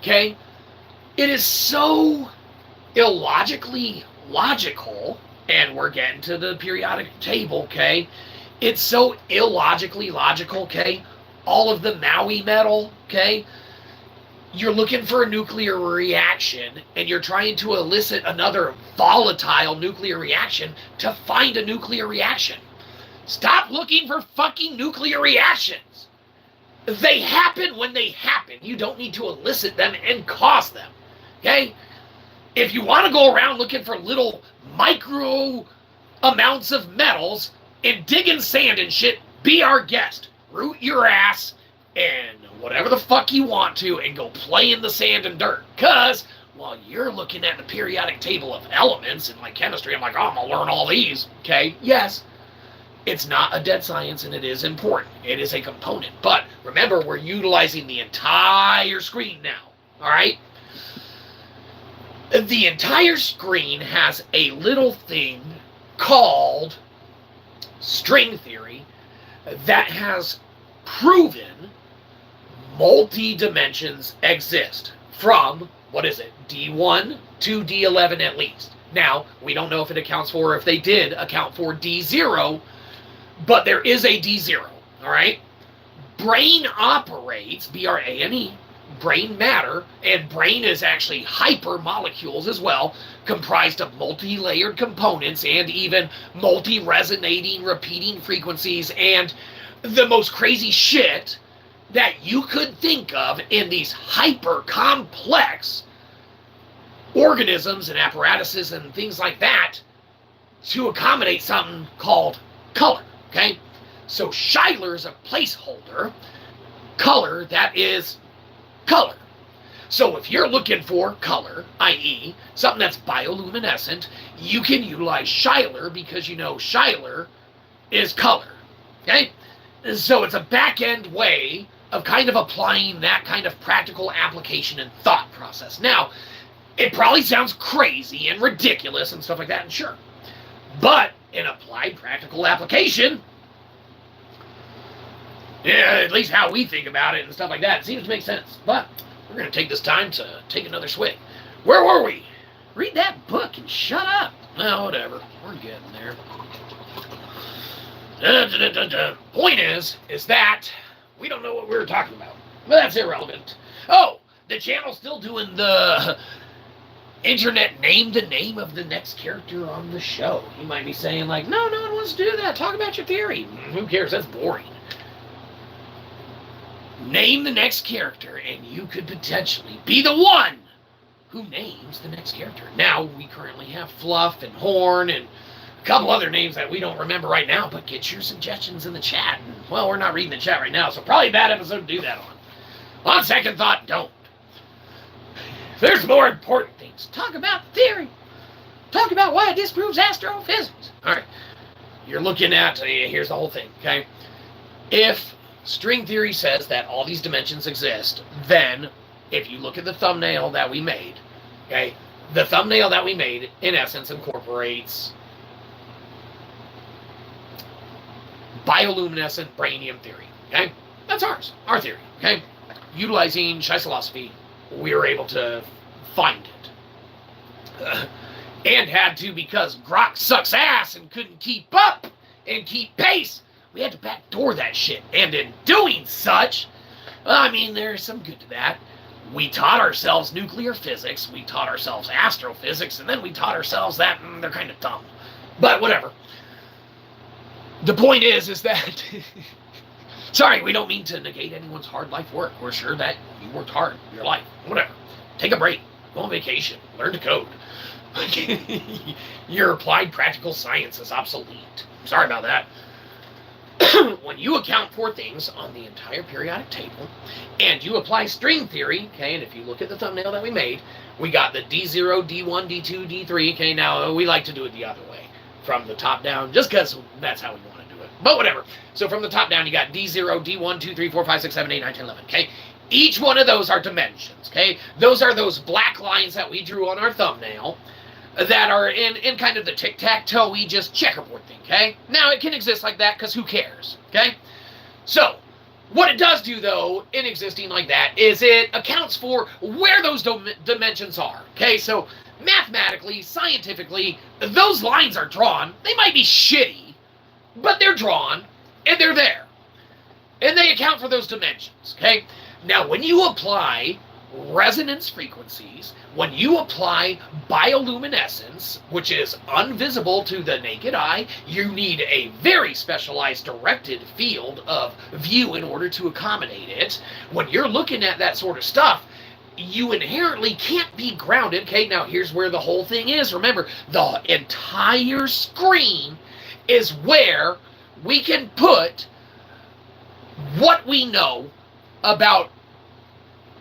okay? It is so illogically logical, and we're getting to the periodic table, okay? It's so illogically logical, okay? All of the Maui metal, okay? You're looking for a nuclear reaction, and you're trying to elicit another volatile nuclear reaction to find a nuclear reaction. Stop looking for fucking nuclear reactions. They happen when they happen. You don't need to elicit them and cause them, okay? If you want to go around looking for little micro amounts of metals and digging sand and shit, be our guest. Root your ass and whatever the fuck you want to and go play in the sand and dirt. Because while you're looking at the periodic table of elements in like chemistry, I'm like, oh, I'm going to learn all these. Okay, yes. It's not a dead science, and it is important. It is a component. But remember, we're utilizing the entire screen now. All right? The entire screen has a little thing called string theory that has proven multi-dimensions exist from, what is it, D1 to D11 at least. Now, we don't know if it accounts for, or if they did account for D0, but there is a D0, all right? Brain operates, B-R-A-N-E, brain matter, and brain is actually hypermolecules as well, comprised of multi-layered components and even multi-resonating, repeating frequencies, and the most crazy shit that you could think of in these hyper-complex organisms and apparatuses and things like that to accommodate something called color. Okay, so Schuyler is a placeholder color that is color. So if you're looking for color, i.e. something that's bioluminescent, you can utilize Schuyler because you know Schuyler is color. Okay, so it's a back-end way of kind of applying that kind of practical application and thought process. Now, it probably sounds crazy and ridiculous and stuff like that, and sure, but in applied practical application, yeah, at least how we think about it and stuff like that, it seems to make sense. But we're going to take this time to take another swig. Where were we? Read that book and shut up. Well, whatever. We're getting there. Point is that we don't know what we were talking about. But that's irrelevant. Oh, the channel's still doing the internet name the name of the next character on the show. You might be saying like, no one wants to do that. Talk about your theory. Who cares? That's boring. Name the next character, and you could potentially be the one who names the next character. Now, we currently have Fluff and Horn and a couple other names that we don't remember right now, but get your suggestions in the chat. And, well, we're not reading the chat right now, so probably a bad episode to do that on. On second thought, don't. There's more important things. Talk about the theory. Talk about why it disproves astrophysics. All right. You're looking at, here's the whole thing, okay? If string theory says that all these dimensions exist, then if you look at the thumbnail that we made, okay, the thumbnail that we made, in essence, incorporates bioluminescent branium theory, okay? That's ours, our theory, okay? Utilizing Shyzalosophy, we were able to find it. And had to, because Grok sucks ass and couldn't keep up and keep pace, we had to backdoor that shit. And in doing such, I mean, there's some good to that. We taught ourselves nuclear physics, we taught ourselves astrophysics, and then we taught ourselves that they're kind of dumb. But whatever. The point is that... Sorry, we don't mean to negate anyone's hard life work. We're sure that you worked hard in your life. Whatever. Take a break. Go on vacation. Learn to code. Your applied practical science is obsolete. Sorry about that. When you account for things on the entire periodic table, and you apply string theory, okay, and if you look at the thumbnail that we made, we got the D0, D1, D2, D3, okay, now we like to do it the other way, from the top down, just because that's how we want to do it, but whatever. So from the top down, you got D0, D1, 2, 3, 4, 5, 6, 7, 8, 9, 10, 11, okay? Each one of those are dimensions, okay? Those are those black lines that we drew on our thumbnail, that are in kind of the tic-tac-toe-y, just checkerboard thing, okay? Now, it can exist like that, because who cares, okay? So, what it does do, though, in existing like that, is it accounts for where those dimensions are, okay? So, mathematically, scientifically, those lines are drawn. They might be shitty, but they're drawn, and they're there. And they account for those dimensions, okay? Now, when you apply resonance frequencies, when you apply bioluminescence, which is invisible to the naked eye, you need a very specialized directed field of view in order to accommodate it. When you're looking at that sort of stuff, you inherently can't be grounded. Okay, now here's where the whole thing is. Remember, the entire screen is where we can put what we know about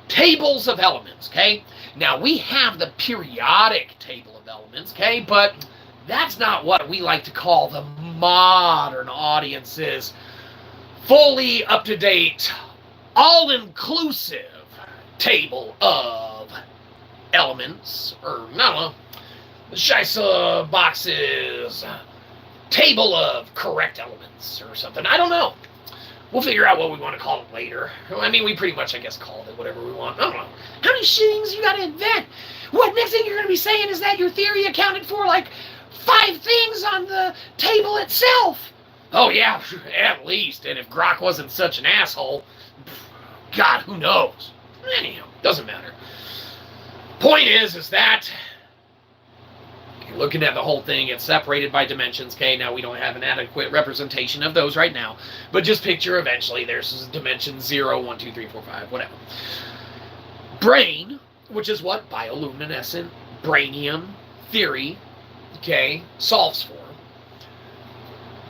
tables of elements, okay? Now, we have the periodic table of elements, okay? But that's not what we like to call the modern audience's fully up-to-date, all-inclusive table of elements, or, I don't know, the Shyzabox's table of correct elements, or something. I don't know. We'll figure out what we want to call it later. I mean, we pretty much, I guess, called it whatever we want. I don't know. How many things you got to invent? What, next thing you're going to be saying is that your theory accounted for, like, 5 things on the table itself? Oh, yeah, at least. And if Grok wasn't such an asshole, God, who knows? Anyhow, doesn't matter. Point is that you're looking at the whole thing. It's separated by dimensions. Okay, now we don't have an adequate representation of those right now, but just picture eventually there's dimension 0, 1, 2, 3, 4, 5, whatever. Brain, which is what bioluminescent branium theory, okay, solves for,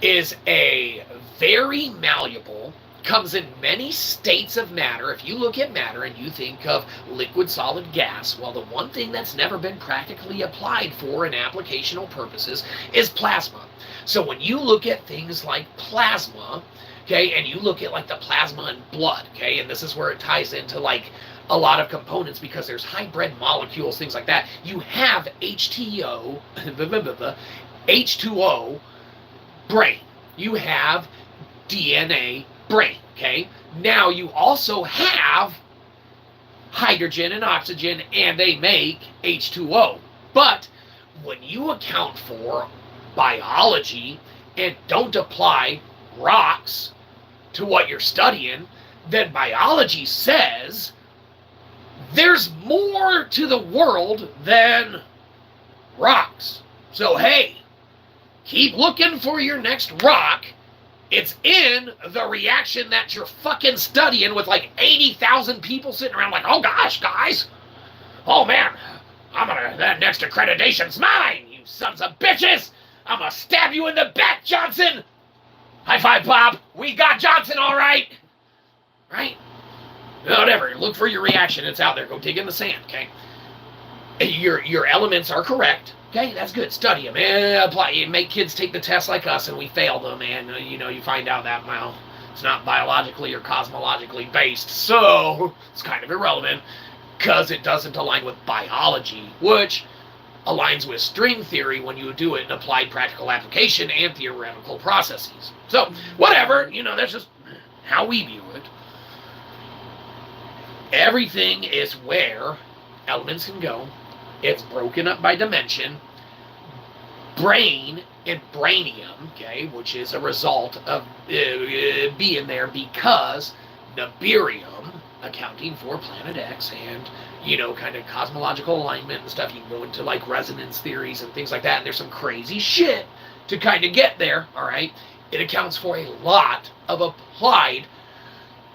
is a very malleable, comes in many states of matter. If you look at matter and you think of liquid, solid, gas, well, the one thing that's never been practically applied for in applicational purposes is plasma. So when you look at things like plasma, okay, and you look at like the plasma in blood, okay, and this is where it ties into like a lot of components because there's hybrid molecules, things like that. You have H2O, H2O brain. You have DNA brain, okay? Now you also have hydrogen and oxygen, and they make H2O. But when you account for biology and don't apply rocks to what you're studying, then biology says there's more to the world than rocks. So hey, keep looking for your next rock. It's in the reaction that you're fucking studying with like 80,000 people sitting around like, oh gosh, guys. Oh man, that next accreditation's mine, you sons of bitches. I'm gonna stab you in the back, Johnson. High five, Bob. We got Johnson, all right. Right? Whatever, look for your reaction. It's out there. Go dig in the sand, okay? Your elements are correct. Okay, that's good. Study them and apply. You make kids take the test like us, and we fail them, and you find out that, well, it's not biologically or cosmologically based, so it's kind of irrelevant because it doesn't align with biology, which aligns with string theory when you do it in applied practical application and theoretical processes. So, whatever, that's just how we view it. Everything is where elements can go. It's broken up by dimension. Brain and branium, okay, which is a result of being there because Nibirium, accounting for Planet X and, kind of cosmological alignment and stuff. You can go into, like, resonance theories and things like that, and there's some crazy shit to kind of get there, all right? It accounts for a lot of applied,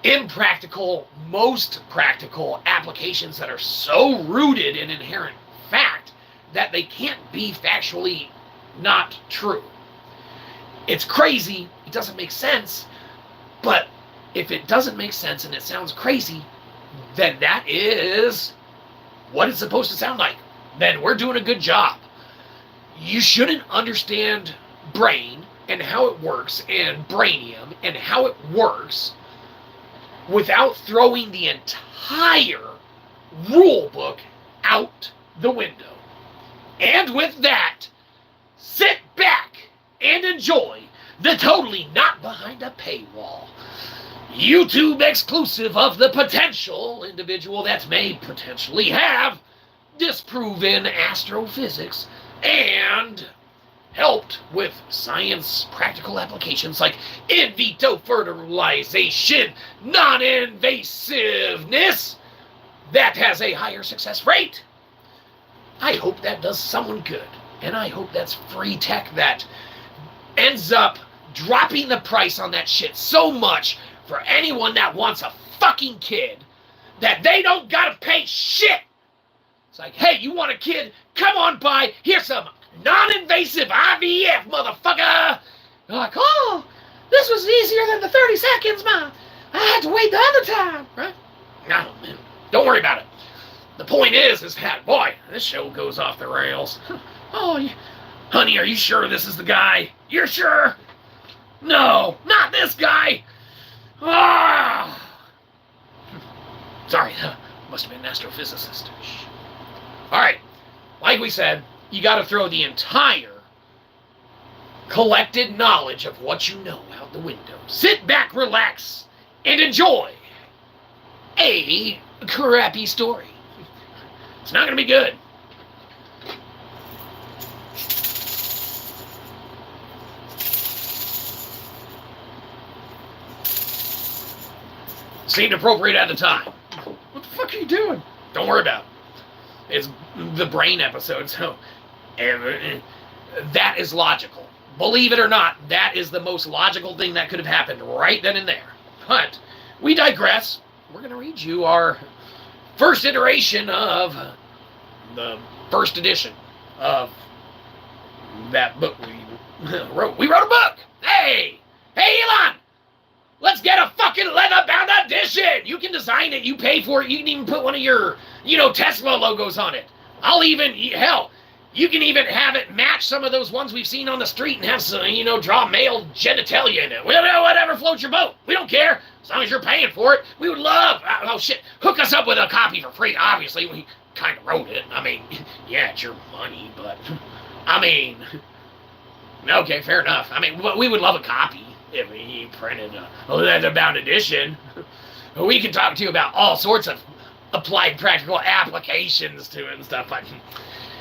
impractical, most practical applications that are so rooted in inherent fact that they can't be factually not true. It's crazy, it doesn't make sense, but if it doesn't make sense and it sounds crazy, then that is what it's supposed to sound like. Then we're doing a good job. You shouldn't understand brain and how it works and branium and how it works without throwing the entire rule book out the window. And with that, sit back and enjoy the totally not behind a paywall, YouTube exclusive of the potential individual that may potentially have disproven astrophysics and helped with science practical applications like in vitro fertilization, non-invasiveness that has a higher success rate. I hope that does someone good, and I hope that's free tech that ends up dropping the price on that shit so much for anyone that wants a fucking kid that they don't gotta pay shit. It's like, hey, you want a kid? Come on by. Here's some non-invasive IVF, motherfucker. They're like, oh, this was easier than the 30 seconds, Ma. I had to wait the other time, right? No, man, don't worry about it. The point is that, boy, this show goes off the rails. Oh, honey, are you sure this is the guy? You're sure? No, not this guy. Ah. Sorry, must have been an astrophysicist. All right, like we said, you got to throw the entire collected knowledge of what you know out the window. Sit back, relax, and enjoy a crappy story. It's not going to be good. Seemed appropriate at the time. What the fuck are you doing? Don't worry about it. It's the brain episode, so that is logical. Believe it or not, that is the most logical thing that could have happened right then and there. But we digress. We're going to read you our first iteration of the first edition of that book we wrote. We wrote a book! Hey, Elon! Let's get a fucking leather-bound edition! You can design it, you pay for it, you can even put one of your, Tesla logos on it. I'll even, hell, you can even have it match some of those ones we've seen on the street and have some, draw male genitalia in it. Whatever floats your boat. We don't care. As long as you're paying for it. We would love, hook us up with a copy for free. Obviously, we kind of wrote it. I mean, yeah, it's your money, but, okay, fair enough. We would love a copy. If we printed a leather-bound edition, we can talk to you about all sorts of applied practical applications to it and stuff, but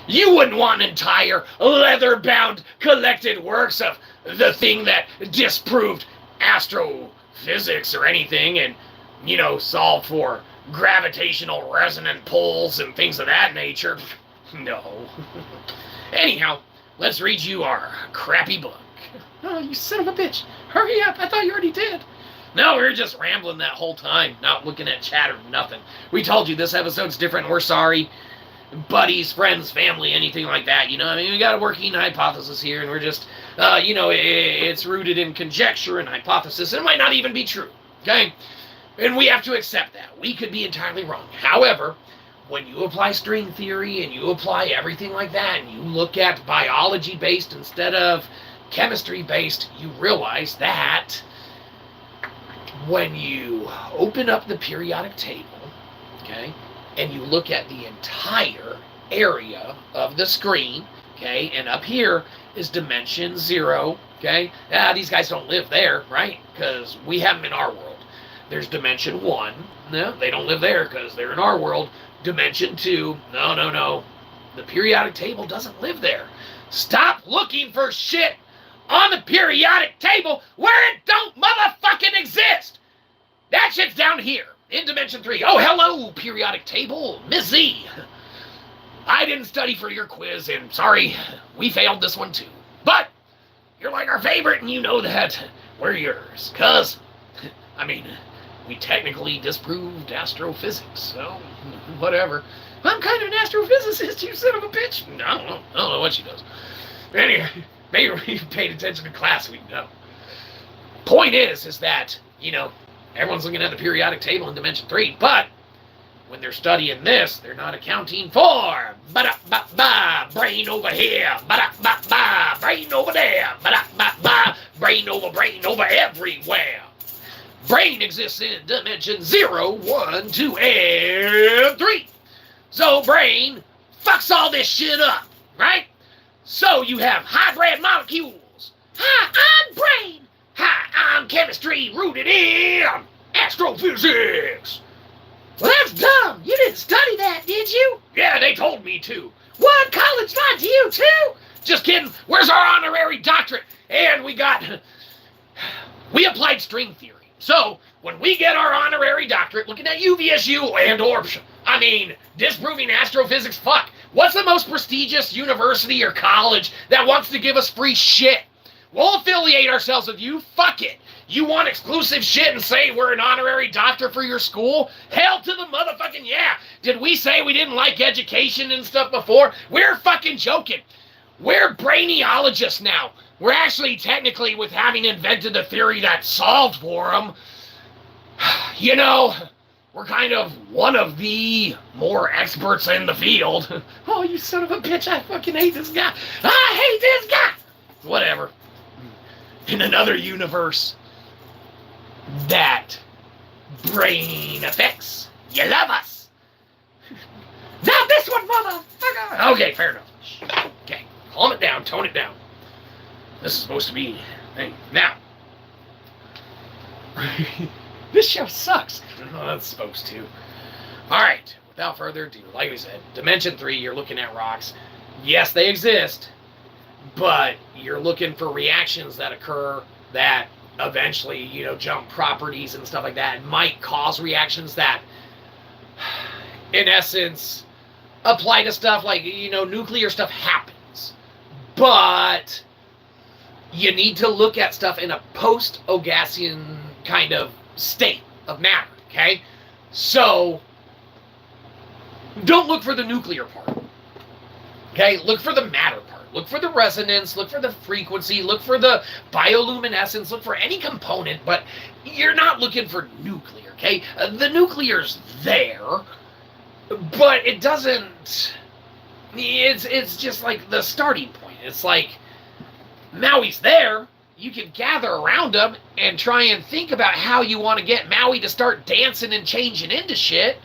you wouldn't want an entire leather-bound collected works of the thing that disproved astrophysics or anything and, solved for gravitational resonant pulls and things of that nature. No. Anyhow, let's read you our crappy book. Oh, you son of a bitch. Hurry up. I thought you already did. No, we were just rambling that whole time, not looking at chat or nothing. We told you this episode's different. We're sorry. Buddies, friends, family, anything like that. We got a working hypothesis here, and we're just, it's rooted in conjecture and hypothesis. It might not even be true, okay? And we have to accept that. We could be entirely wrong. However, when you apply string theory and you apply everything like that, and you look at biology-based instead of chemistry-based, you realize that when you open up the periodic table, okay, and you look at the entire area of the screen, okay, and up here is dimension 0, okay, these guys don't live there, right, because we have them in our world. There's dimension 1, no, they don't live there because they're in our world. Dimension 2, no, the periodic table doesn't live there. Stop looking for shit on the periodic table where it don't motherfucking exist. That shit's down here in dimension 3. Oh, hello, periodic table, Miss Z. I didn't study for your quiz, and sorry, we failed this one too. But you're like our favorite, and you know that we're yours. Because, we technically disproved astrophysics, so whatever. I'm kind of an astrophysicist, you son of a bitch. I don't know what she does. Anyway, maybe we paid attention to class, we know. Point is that, everyone's looking at the periodic table in dimension 3, but when they're studying this, they're not accounting for brain over here, brain over there, brain over everywhere. Brain exists in dimension 0, 1, 2, and 3. So brain fucks all this shit up, right? So you have hybrid molecules. Hi, I'm brain. Hi, I'm chemistry rooted in astrophysics. Well, that's dumb. You didn't study that, did you? Yeah, they told me to. What? College lied to you, too? Just kidding. Where's our honorary doctorate? And we applied string theory. So, when we get our honorary doctorate, looking at UVSU disproving astrophysics, fuck. What's the most prestigious university or college that wants to give us free shit? We'll affiliate ourselves with you. Fuck it. You want exclusive shit and say we're an honorary doctor for your school? Hell to the motherfucking yeah. Did we say we didn't like education and stuff before? We're fucking joking. We're brainiologists now. We're actually technically, with having invented the theory that solved for them, you know, we're kind of one of the more experts in the field. Oh, you son of a bitch, I fucking hate this guy. I hate this guy. Whatever. In another universe, that brain affects. You love us. Not this one, motherfucker. Okay, fair enough. Okay, calm it down, tone it down. This is supposed to be thing. Now, this show sucks. Oh, that's supposed to. All right, without further ado, like we said, Dimension 3, you're looking at rocks. Yes, they exist, but you're looking for reactions that occur that eventually, you know, jump properties and stuff like that might cause reactions that, in essence, apply to stuff like, you know, nuclear stuff happens. But you need to look at stuff in a post-Ogasian kind of state of matter, okay? So, don't look for the nuclear part, okay? Look for the matter part. Look for the resonance, look for the frequency, look for the bioluminescence, look for any component, but you're not looking for nuclear, okay? The nuclear's there, but it doesn't, it's just like the starting point. It's like, Maui's there, you can gather around him and try and think about how you want to get Maui to start dancing and changing into shit,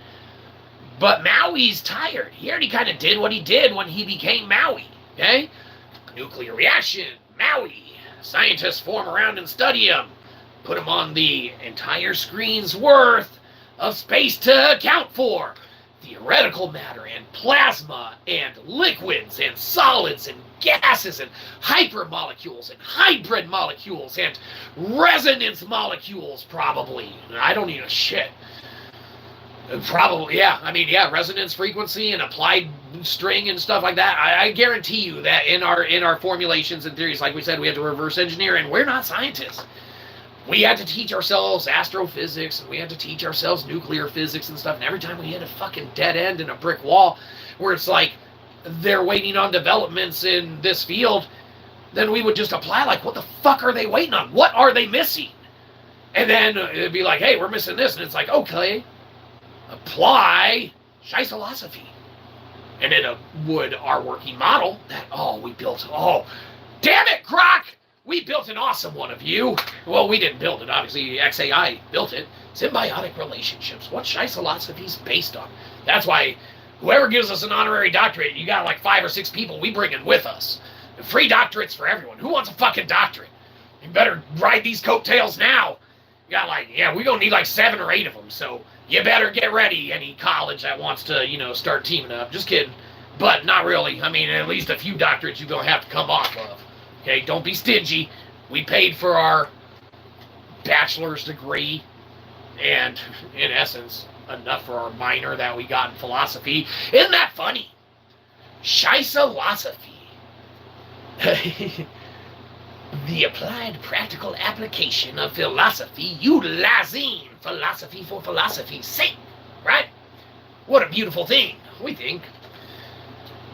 but Maui's tired. He already kind of did what he did when he became Maui. Okay? Nuclear reaction, Maui. Scientists form around and study him. Put him on the entire screen's worth of space to account for. Theoretical matter and plasma and liquids and solids and gases and hypermolecules and hybrid molecules and resonance molecules, probably. I don't need a shit. Probably, yeah. I mean, yeah, resonance frequency and applied string and stuff like that. I guarantee you that in our formulations and theories, like we said, we had to reverse engineer, and we're not scientists. We had to teach ourselves astrophysics, and we had to teach ourselves nuclear physics and stuff, and every time we hit a fucking dead end in a brick wall, where it's like, they're waiting on developments in this field, then we would just apply, like, what the fuck are they waiting on? What are they missing? And then it'd be like, hey, we're missing this, and it's like, okay, apply Shyzalosophy. And it would, our working model, that, we built, damn it, Grok! We built an awesome one of you. Well, we didn't build it, obviously, XAI built it. Symbiotic relationships, what Shyzalosophy's based on. That's why whoever gives us an honorary doctorate, you got like 5 or 6 people we bring in with us. Free doctorates for everyone. Who wants a fucking doctorate? You better ride these coattails now. You got like, yeah, we're gonna need like 7 or 8 of them, so you better get ready, any college that wants to, you know, start teaming up. Just kidding. But not really. I mean, at least a few doctorates you're gonna have to come off of. Okay, don't be stingy. We paid for our bachelor's degree, and in essence, enough for our minor that we got in philosophy. Isn't that funny? Shyzalosophy. The applied practical application of philosophy, utilizing philosophy for philosophy's sake. Right? What a beautiful thing, we think.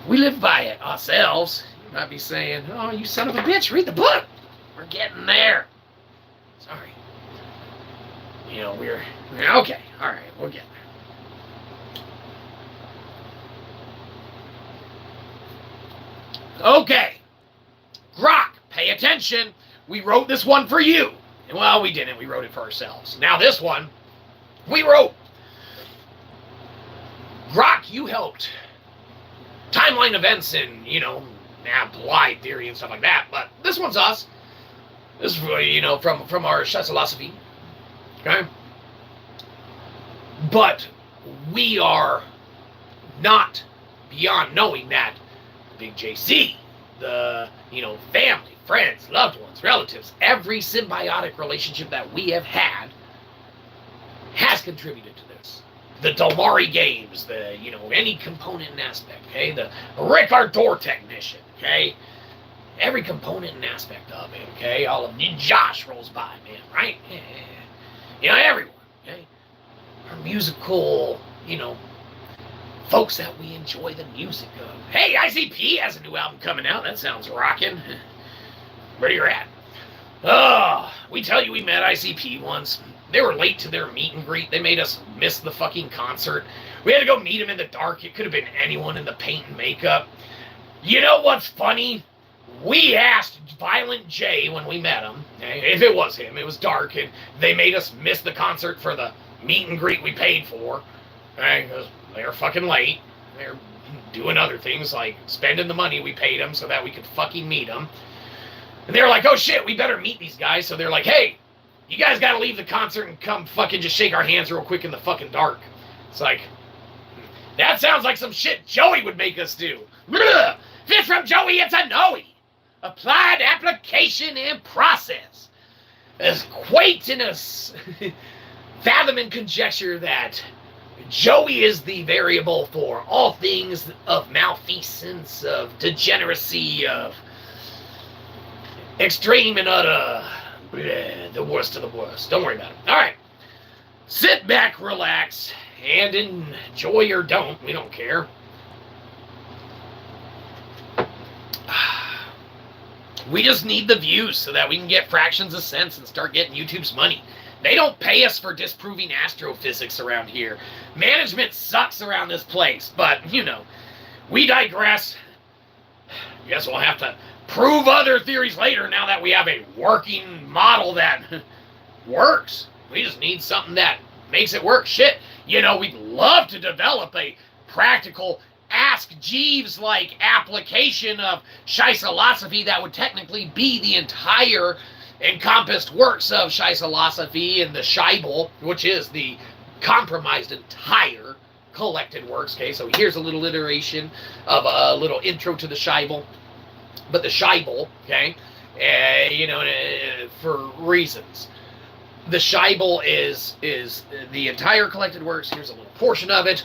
We live by it ourselves. You might be saying, oh, you son of a bitch, read the book. We're getting there. Sorry. You know, we're okay. All right, we'll get there. Okay. Grok, pay attention. We wrote this one for you. Well, we didn't. We wrote it for ourselves. Now this one, we wrote. Grok, you helped. Timeline events and, you know, applied theory and stuff like that. But this one's us. This is, you know, from our Shyzalosophy. Okay? But we are not beyond knowing that Big JC, the, you know, family, friends, loved ones, relatives, every symbiotic relationship that we have had has contributed to this. The Domari games, the, you know, any component and aspect, okay? The Rick, our door technician, okay? every component and aspect of it, okay? All of Josh rolls by, man, right? Yeah. You know, everyone, okay? Our musical, you know, folks that we enjoy the music of. Hey, ICP has a new album coming out. That sounds rockin'. Where you're at? Oh, we tell you we met ICP once. They were late to their meet and greet. They made us miss the fucking concert. We had to go meet him in the dark. It could have been anyone in the paint and makeup. You know what's funny? We asked Violent J when we met him. If it was him, it was dark, and they made us miss the concert for the meet and greet we paid for. Because they were fucking late. They're doing other things like spending the money we paid them so that we could fucking meet them. And they were like, oh shit, we better meet these guys. So they're like, hey, you guys gotta leave the concert and come fucking just shake our hands real quick in the fucking dark. It's like, that sounds like some shit Joey would make us do. Blah! If it's from Joey, it's a Noe. Applied application and process. As quaint in a fathom and conjecture that Joey is the variable for all things of malfeasance, of degeneracy, of extreme and utter, the worst of the worst. Don't worry about it. All right. Sit back, relax, and enjoy or don't. We don't care. We just need the views so that we can get fractions of cents and start getting YouTube's money. They don't pay us for disproving astrophysics around here. Management sucks around this place, but, you know, we digress. Guess we'll have to prove other theories later now that we have a working model that works. We just need something that makes it work. Shit, you know, we'd love to develop a practical Ask Jeeves-like application of Shyzalosophy that would technically be the entire encompassed works of Shyzalosophy and the Shybal, which is the compromised entire collected works. Okay, so here's a little iteration of a little intro to the Shybal. But the Shybal, okay, you know, for reasons. The Shybal is the entire collected works. Here's a little portion of it.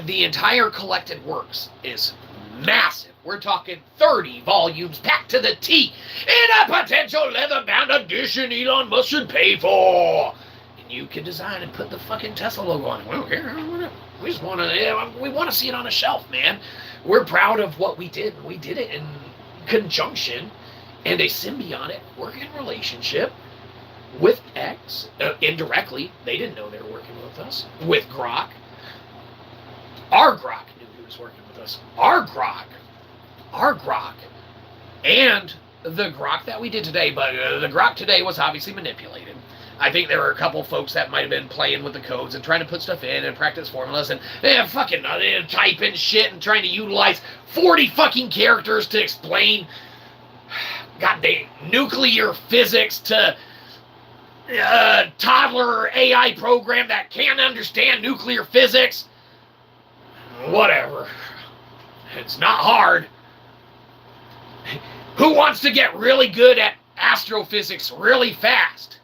The entire collected works is massive. We're talking 30 volumes packed to the T in a potential leather-bound edition Elon Musk should pay for. And you can design and put the fucking Tesla logo on it. We don't care. We just want to. We want to see it on a shelf, man. We're proud of what we did. We did it in conjunction and a symbiotic working relationship with X. Indirectly, they didn't know they were working with us. With Grok. Our Grok knew he was working with us. Our Grok, and the Grok that we did today, but the Grok today was obviously manipulated. I think there were a couple folks that might have been playing with the codes and trying to put stuff in and practice formulas and fucking type in shit and trying to utilize 40 fucking characters to explain goddamn nuclear physics to a toddler AI program that can't understand nuclear physics. Whatever. It's not hard. Who wants to get really good at astrophysics really fast?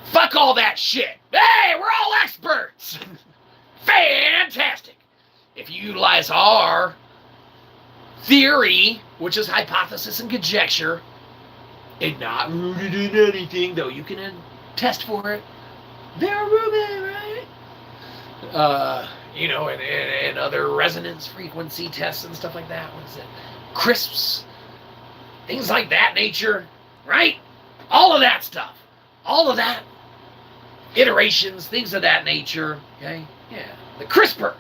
Fuck all that shit. Hey, we're all experts. Fantastic. If you utilize our theory, which is hypothesis and conjecture, and not rooted in anything, though you can test for it. They're rooted, right? You know, and other resonance frequency tests and stuff like that. What is it? Crisps. Things like that nature, right? All of that stuff. All of that. Iterations, things of that nature. Okay? Yeah. The CRISPR.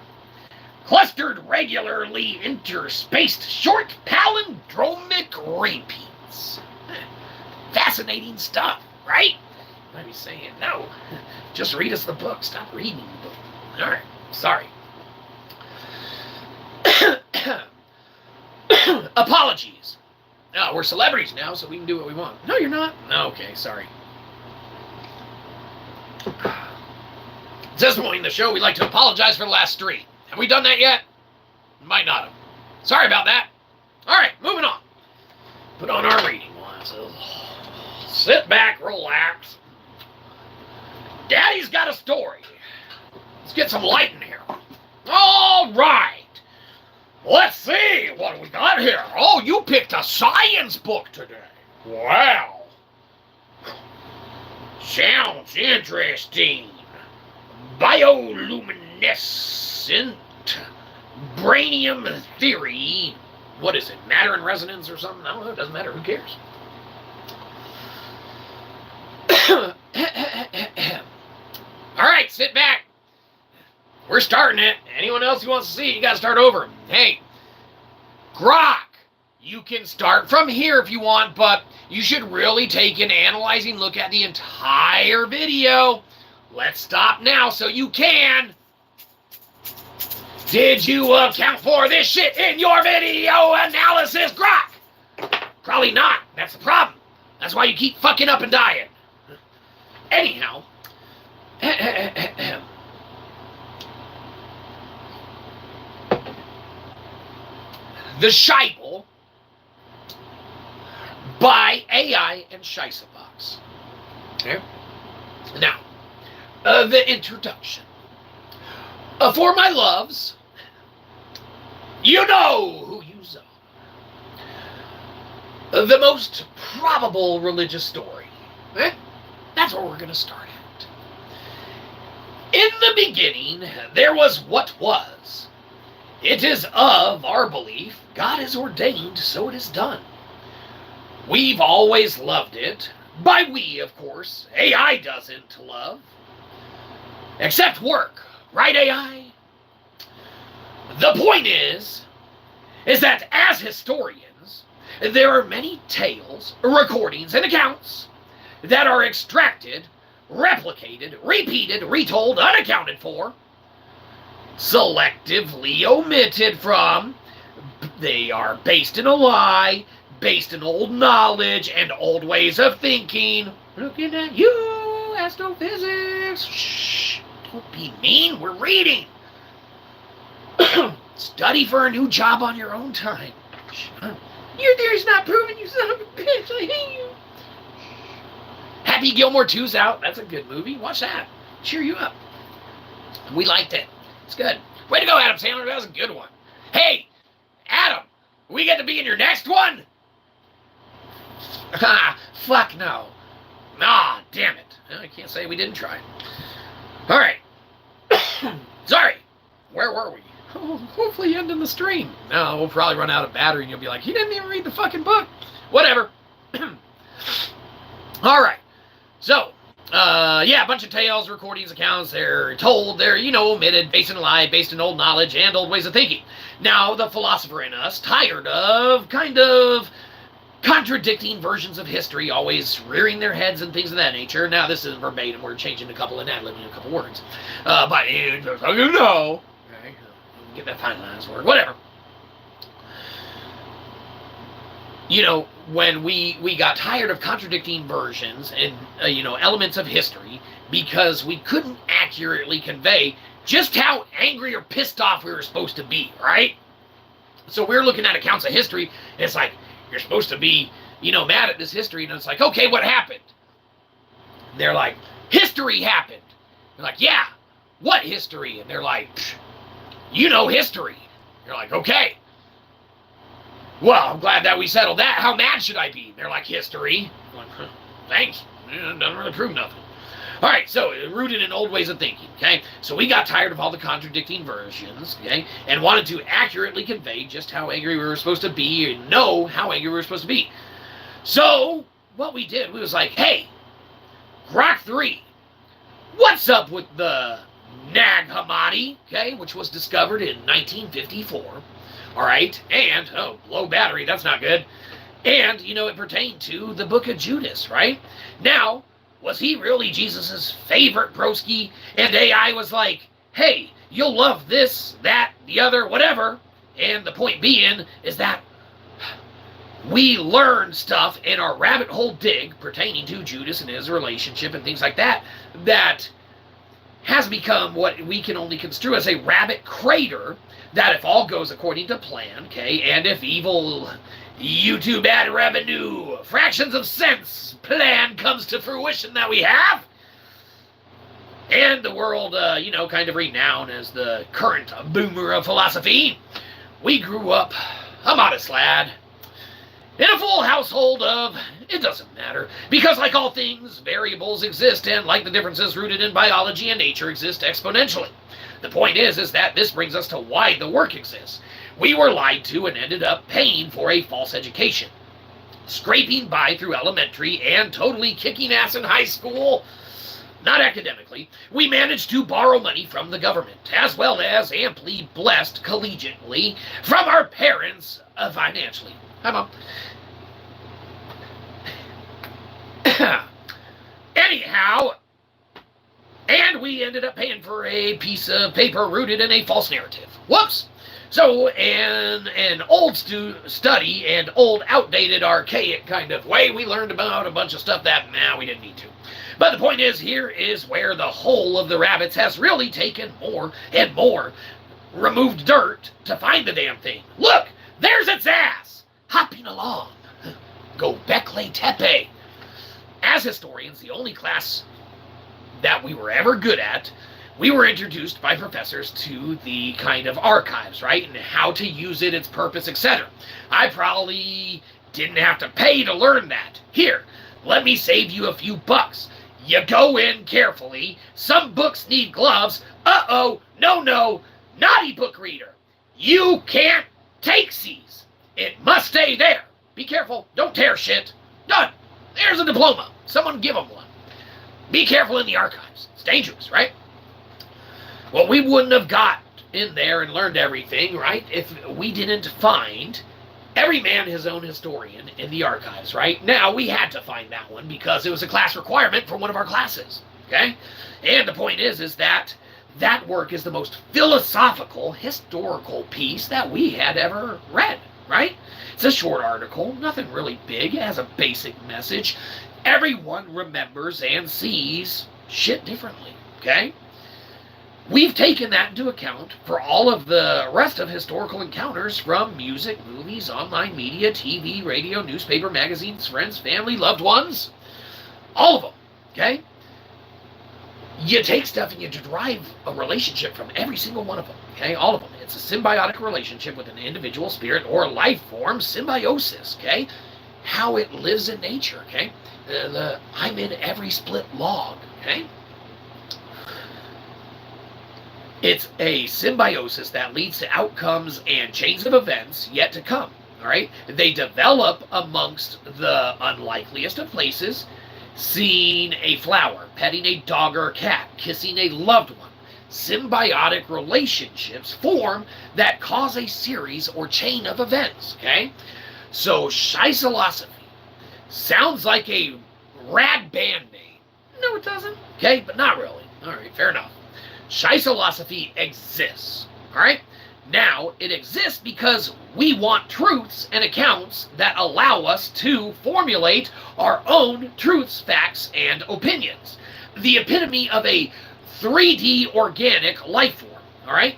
Clustered regularly interspaced short palindromic repeats. Fascinating stuff, right? You might be saying, no, just read us the book. Stop reading the book. All right, sorry. Apologies. No, we're celebrities now, so we can do what we want. No, you're not. No, okay, sorry. At this point in the show, we'd like to apologize for the last three. Have we done that yet? Might not have. Sorry about that. All right, moving on. Put on our reading glasses. Sit back, relax. Daddy's got a story. Let's get some light in here. All right. Let's see what we got here. Oh, you picked a science book today. Wow. Sounds interesting. Bioluminescent Branium Theory. What is it? Matter and resonance or something? I don't know. It doesn't matter. Who cares? All right, sit back. We're starting it. Anyone else who wants to see it, you got to start over. Hey, Grok, you can start from here if you want, but you should really take an analyzing look at the entire video. Let's stop now so you can. Did you account for this shit in your video analysis, Grok? Probably not. That's the problem. That's why you keep fucking up and dying. Anyhow. The Shybal by AI and Shyzabox. Okay. Now, the introduction. For my loves, you know who you are. The most probable religious story. That's where we're going to start at. In the beginning, there was what was. It is of our belief, God has ordained, so it is done. We've always loved it. By we, of course. AI doesn't love. Except work. Right, AI? The point is that as historians, there are many tales, recordings, and accounts that are extracted, replicated, repeated, retold, unaccounted for, selectively omitted from. They are based in a lie, based in old knowledge and old ways of thinking. Looking at you, astrophysics. Shh, don't be mean, we're reading. Study for a new job on your own time. Your theory's not proven, you son of a bitch, I hate you. Happy Gilmore 2's out. That's a good movie. Watch that. Cheer you up. We liked it. It's good. Way to go, Adam Sandler. That was a good one. Hey, Adam, we get to be in your next one? Fuck no. Ah, damn it. I can't say we didn't try. All right. Sorry. Where were we? Oh, hopefully ending the stream. No, we'll probably run out of battery and you'll be like, he didn't even read the fucking book. Whatever. All right. So, yeah, a bunch of tales, recordings, accounts, they're told, they're, omitted, based in a lie, based in old knowledge and old ways of thinking. Now, the philosopher in us, tired of kind of contradicting versions of history, always rearing their heads and things of that nature. Now, this isn't verbatim, we're changing a couple and ad-libbing a couple words. But, okay, get that finalized word, whatever. When we got tired of contradicting versions and, elements of history because we couldn't accurately convey just how angry or pissed off we were supposed to be, right? So we're looking at accounts of history, and it's like, you're supposed to be, mad at this history, and it's like, okay, what happened? And they're like, history happened. You're like, yeah, what history? And they're like, history. You're like, okay. Well, I'm glad that we settled that. How mad should I be? They're like, history. I'm like, thanks. Doesn't really prove nothing. All right, so rooted in old ways of thinking, okay? So we got tired of all the contradicting versions, okay? And wanted to accurately convey just how angry we were supposed to be and know how angry we were supposed to be. So what we did, we was like, hey, Grok 3, what's up with the Nag Hammadi, okay, which was discovered in 1954. All right, and, low battery, that's not good. And, it pertained to the book of Judas, right? Now, was he really Jesus' favorite broski? And AI was like, hey, you'll love this, that, the other, whatever. And the point being is that we learned stuff in our rabbit hole dig pertaining to Judas and his relationship and things like that, that has become what we can only construe as a rabbit crater, that if all goes according to plan, okay, and if evil YouTube ad revenue, fractions of cents plan comes to fruition that we have, and the world, kind of renowned as the current boomer of philosophy, We grew up a modest lad in a full household of, it doesn't matter, because like all things, variables exist, and like the differences rooted in biology and nature exist exponentially. The point is that this brings us to why the work exists. We were lied to and ended up paying for a false education. Scraping by through elementary and totally kicking ass in high school, not academically, we managed to borrow money from the government, as well as amply blessed collegiately from our parents financially. Hi, Mom. Anyhow, and we ended up paying for a piece of paper rooted in a false narrative. Whoops! So, in an old study and old, outdated, archaic kind of way, we learned about a bunch of stuff that, we didn't need to. But the point is, here is where the whole of the rabbits has really taken more and more removed dirt to find the damn thing. Look! There's its ass! Hopping along. Go Bekle Tepe. As historians, the only class that we were ever good at, we were introduced by professors to the kind of archives, right? And how to use it, its purpose, etc. I probably didn't have to pay to learn that. Here, let me save you a few bucks. You go in carefully. Some books need gloves. Uh-oh, no, naughty book reader. You can't take these. It must stay there. Be careful. Don't tear shit. Done. There's a diploma. Someone give them one. Be careful in the archives. It's dangerous, right? Well, we wouldn't have got in there and learned everything, right, if we didn't find every man his own historian in the archives, right? Now, we had to find that one because it was a class requirement for one of our classes, okay? And the point is that that work is the most philosophical, historical piece that we had ever read, right? It's a short article, nothing really big, it has a basic message. Everyone remembers and sees shit differently, okay? We've taken that into account for all of the rest of historical encounters from music, movies, online media, TV, radio, newspaper, magazines, friends, family, loved ones. All of them, okay? You take stuff and you derive a relationship from every single one of them, okay? All of them. It's a symbiotic relationship with an individual spirit or life form, symbiosis, okay? How it lives in nature, okay? I'm in every split log, okay? It's a symbiosis that leads to outcomes and chains of events yet to come, all right? They develop amongst the unlikeliest of places, seeing a flower, petting a dog or a cat, kissing a loved one. Symbiotic relationships form that cause a series or chain of events, okay? So, Shyzalosophy sounds like a rad band name. No, it doesn't, okay? But not really. All right, fair enough. Shyzalosophy exists, all right? Now, it exists because we want truths and accounts that allow us to formulate our own truths, facts, and opinions. The epitome of a 3D organic life form, all right?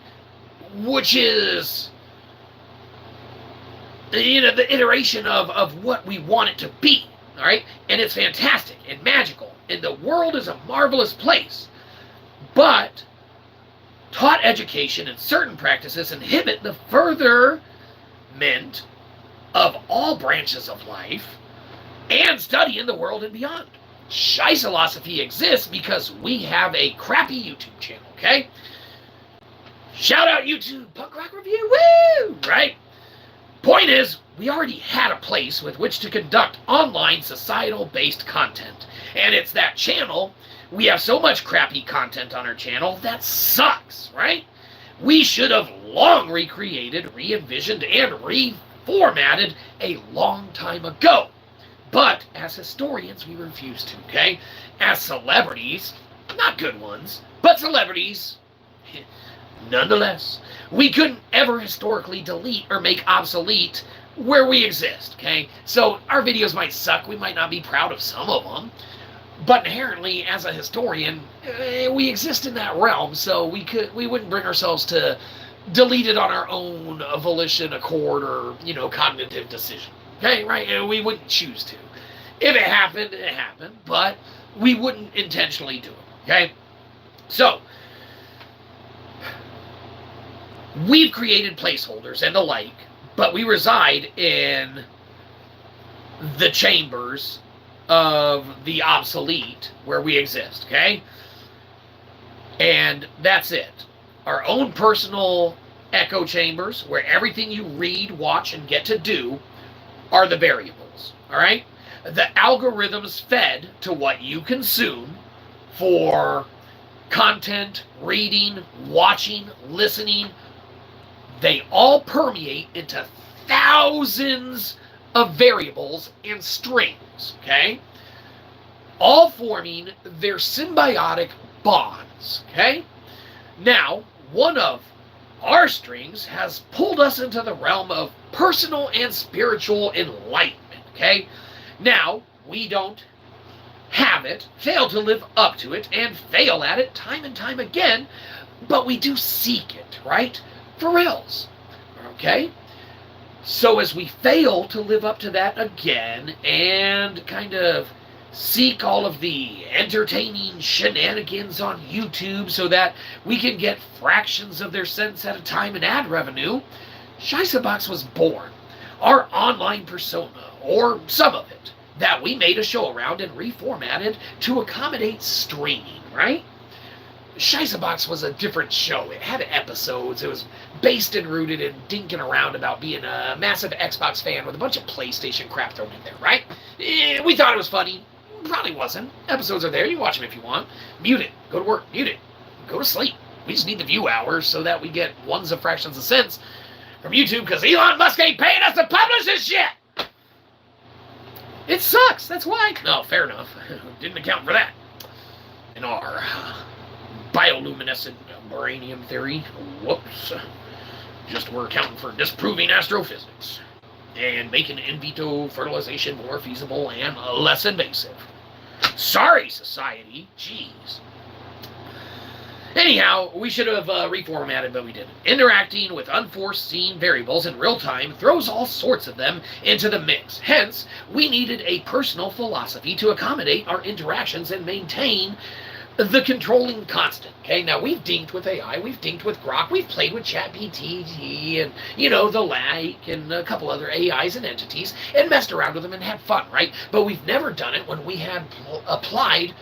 Which is, the iteration of what we want it to be, all right? And it's fantastic and magical, and the world is a marvelous place. But taught education and certain practices inhibit the furtherment of all branches of life and study in the world and beyond. Shyzalosophy exists because we have a crappy YouTube channel, okay? Shout out YouTube, Punk Rock Review, woo! Right? Point is, we already had a place with which to conduct online societal-based content. And it's that channel. We have so much crappy content on our channel that sucks, right? We should have long recreated, re-envisioned, and reformatted a long time ago. But as historians, we refuse to, okay? As celebrities, not good ones, but celebrities, nonetheless, we couldn't ever historically delete or make obsolete where we exist, okay? So our videos might suck, we might not be proud of some of them, but inherently, as a historian, we exist in that realm, so we wouldn't bring ourselves to delete it on our own volition, accord, or, cognitive decision. Okay, right? And we wouldn't choose to. If it happened, it happened, but we wouldn't intentionally do it. Okay? So, We've created placeholders and the like, but we reside in the chambers of the obsolete where we exist, okay? And that's it. Our own personal echo chambers, where everything you read, watch, and get to do are the variables, all right? The algorithms fed to what you consume for content, reading, watching, listening, they all permeate into thousands of variables and strings, okay? All forming their symbiotic bonds, okay? Now, one of our strings has pulled us into the realm of personal and spiritual enlightenment, okay? Now, we don't have it, fail to live up to it, and fail at it time and time again, but we do seek it, right? For reals, okay? So as we fail to live up to that again and kind of seek all of the entertaining shenanigans on YouTube so that we can get fractions of their cents at a time in ad revenue, Shyzabox was born. Our online persona, or some of it, that we made a show around and reformatted to accommodate streaming, right? Shyzabox was a different show. It had episodes. It was based and rooted in dinking around about being a massive Xbox fan with a bunch of PlayStation crap thrown in there, right? We thought it was funny. Probably wasn't. Episodes are there. You can watch them if you want. Mute it. Go to work. Mute it. Go to sleep. We just need the view hours so that we get ones of fractions of cents from YouTube because Elon Musk ain't paying us to publish this shit. It sucks. That's why. No, fair enough. Didn't account for that. In our Bioluminescent Branium Theory. Whoops. Just we're accounting for disproving astrophysics and making in vitro fertilization more feasible and less invasive. Sorry, society. Jeez. Anyhow, we should have reformatted, but we didn't. Interacting with unforeseen variables in real time throws all sorts of them into the mix. Hence, we needed a personal philosophy to accommodate our interactions and maintain the controlling constant. Okay, now we've dinked with AI, we've dinked with Grok, we've played with ChatGPT and, the like, and a couple other AIs and entities, and messed around with them and had fun, right? But we've never done it when we had applied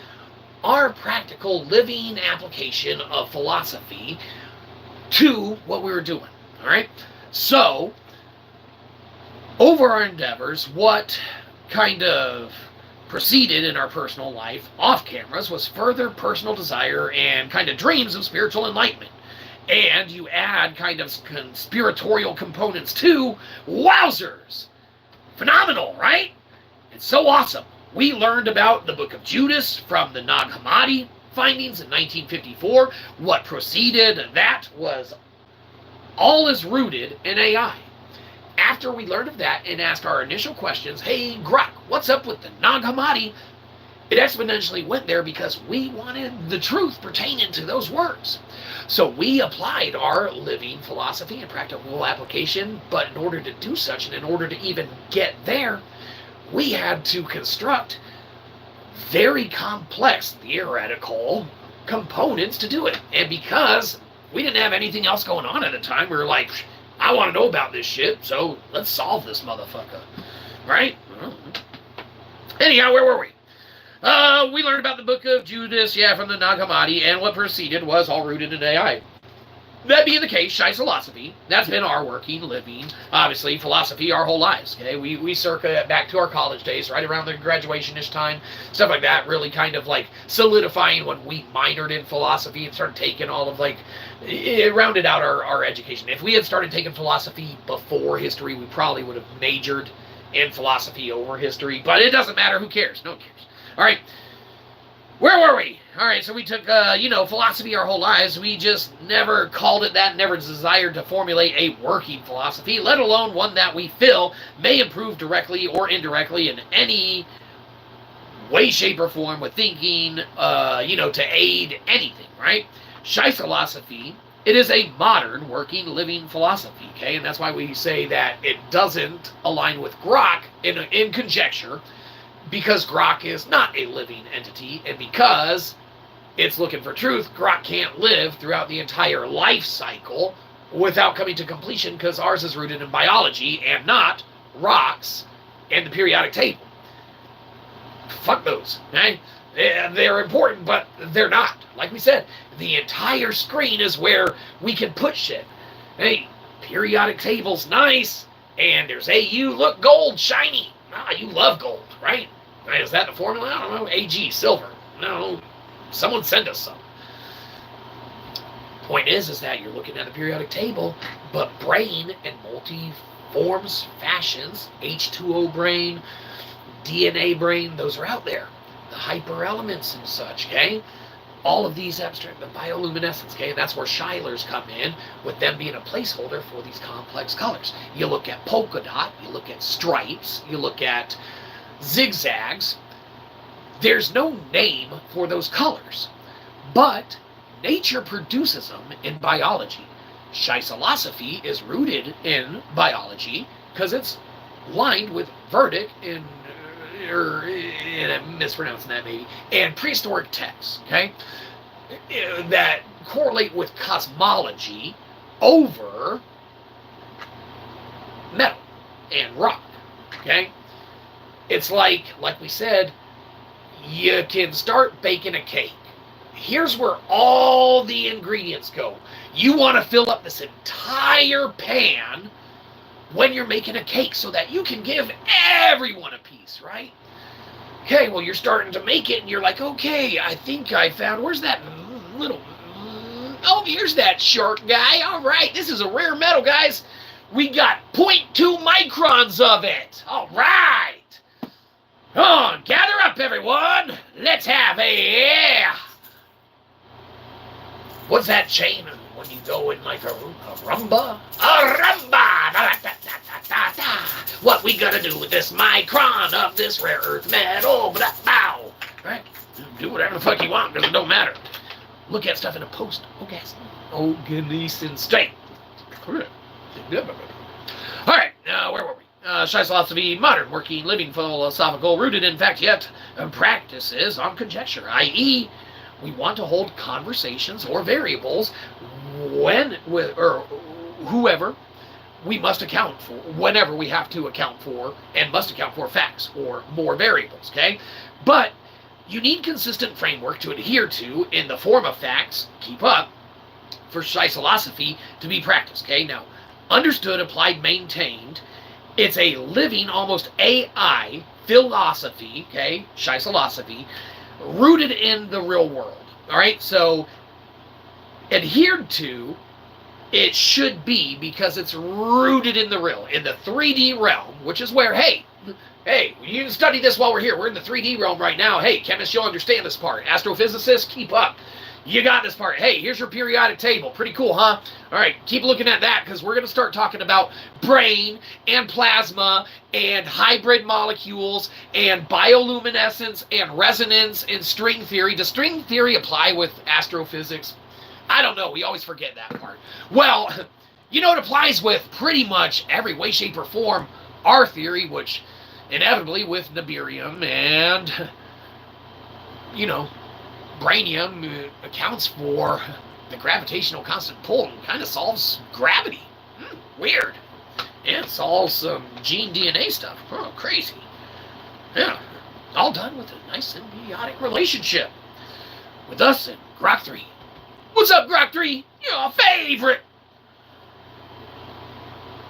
our practical living application of philosophy to what we were doing, all right? So, over our endeavors, what kind of proceeded in our personal life off cameras was further personal desire and kind of dreams of spiritual enlightenment. And you add kind of conspiratorial components too. Wowzers! Phenomenal, right? It's so awesome. We learned about the Book of Judas from the Nag Hammadi findings in 1954. What preceded that was all is rooted in AI. After we learned of that and asked our initial questions, hey, Grok, what's up with the Nag Hammadi? It exponentially went there because we wanted the truth pertaining to those words. So we applied our living philosophy and practical application, but in order to do such and in order to even get there, we had to construct very complex theoretical components to do it. And because we didn't have anything else going on at the time, we were like, I want to know about this shit, so let's solve this motherfucker. Right? Anyhow, where were we? We learned about the Book of Judas, from the Nag Hammadi, and what preceded was all rooted in AI. That being the case, Shyzalosophy, that's been our working, living, obviously, philosophy our whole lives, okay? We circa back to our college days, right around the graduation-ish time, stuff like that, really kind of like solidifying when we minored in philosophy and started taking all of it rounded out our education. If we had started taking philosophy before history, we probably would have majored in philosophy over history, but it doesn't matter, who cares? No one cares. All right. Where were we? All right, so we took, philosophy our whole lives. We just never called it that, never desired to formulate a working philosophy, let alone one that we feel may improve directly or indirectly in any way, shape, or form with thinking, to aid anything, right? Shyzalosophy, it is a modern working, living philosophy, okay? And that's why we say that it doesn't align with Grok in conjecture, because Grok is not a living entity, and because it's looking for truth, Grok can't live throughout the entire life cycle without coming to completion because ours is rooted in biology and not rocks and the periodic table. Fuck those, okay? They're important, but they're not. Like we said, the entire screen is where we can put shit. Hey, periodic table's nice, and there's AU, look, gold, shiny. Ah, you love gold, right? Is that the formula? I don't know. AG, silver. No, someone send us some. Point is that you're looking at the periodic table, but brain and multi-forms, fashions, H2O brain, DNA brain, those are out there. The hyperelements and such, okay? All of these abstract, the bioluminescence, okay? That's where Schuyler's come in, with them being a placeholder for these complex colors. You look at polka dot, you look at stripes, you look at zigzags. There's no name for those colors, but nature produces them in biology. Shyzalosophy is rooted in biology because it's lined with Verdic and I'm mispronouncing that maybe, and prehistoric texts, okay, that correlate with cosmology over metal and rock, okay? It's like we said, you can start baking a cake. Here's where all the ingredients go. You want to fill up this entire pan when you're making a cake so that you can give everyone a piece, right? Okay, well, you're starting to make it, and you're like, okay, I think I found, where's that little, oh, here's that short guy. All right, this is a rare metal, guys. We got 0.2 microns of it. All right. Come on, gather up, everyone. Let's have a, what's that chain when you go in like a rumba? A rumba! What we gonna do with this micron of this rare earth metal? Bow! Right? Do whatever the fuck you want, because it don't matter. Look at stuff in a post-Organisan state. Alright, now where were we? Shyzalosophy, modern working, living, philosophical, rooted in fact yet practices on conjecture, i.e., we want to hold conversations or variables when with or whoever we must account for, whenever we have to account for and must account for facts or more variables, okay? But you need consistent framework to adhere to in the form of facts, keep up, for Shyzalosophy to be practiced, okay? Now, understood, applied, maintained, it's a living, almost AI philosophy, okay? Shyzalosophy, rooted in the real world, all right? So, adhered to, it should be because it's rooted in the real, in the 3D realm, which is where, hey, you can study this while we're here. We're in the 3D realm right now. Hey, chemists, you'll understand this part. Astrophysicists, keep up. You got this part. Hey, here's your periodic table. Pretty cool, huh? All right, keep looking at that because we're going to start talking about brain and plasma and hybrid molecules and bioluminescence and resonance and string theory. Does string theory apply with astrophysics? I don't know. We always forget that part. Well, you know, it applies with pretty much every way, shape, or form. Our theory, which inevitably with Nibirium and, you know, Branium accounts for the gravitational constant pull and kind of solves gravity. Weird. And solves some gene DNA stuff. Oh, crazy. Yeah. All done with a nice symbiotic relationship with us and Grok 3. What's up, Grok 3? Your favorite.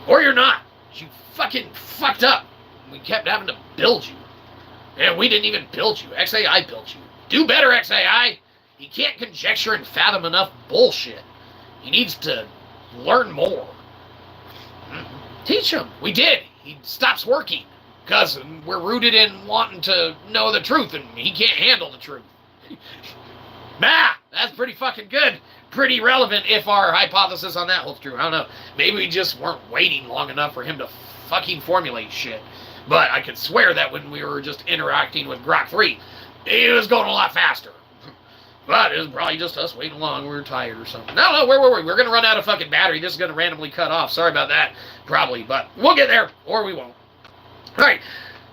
Or you're not. You fucking fucked up. We kept having to build you. And we didn't even build you. XAI built you. Do better, XAI. He can't conjecture and fathom enough bullshit. He needs to learn more. Teach him. We did. He stops working. Because we're rooted in wanting to know the truth, and he can't handle the truth. That's pretty fucking good. Pretty relevant if our hypothesis on that holds true. I don't know. Maybe we just weren't waiting long enough for him to fucking formulate shit. But I could swear that when we were just interacting with Grok 3, he was going a lot faster. But it was probably just us waiting along. We were tired or something. No, where were we? We're going to run out of fucking battery. This is going to randomly cut off. Sorry about that. Probably. But we'll get there. Or we won't. All right.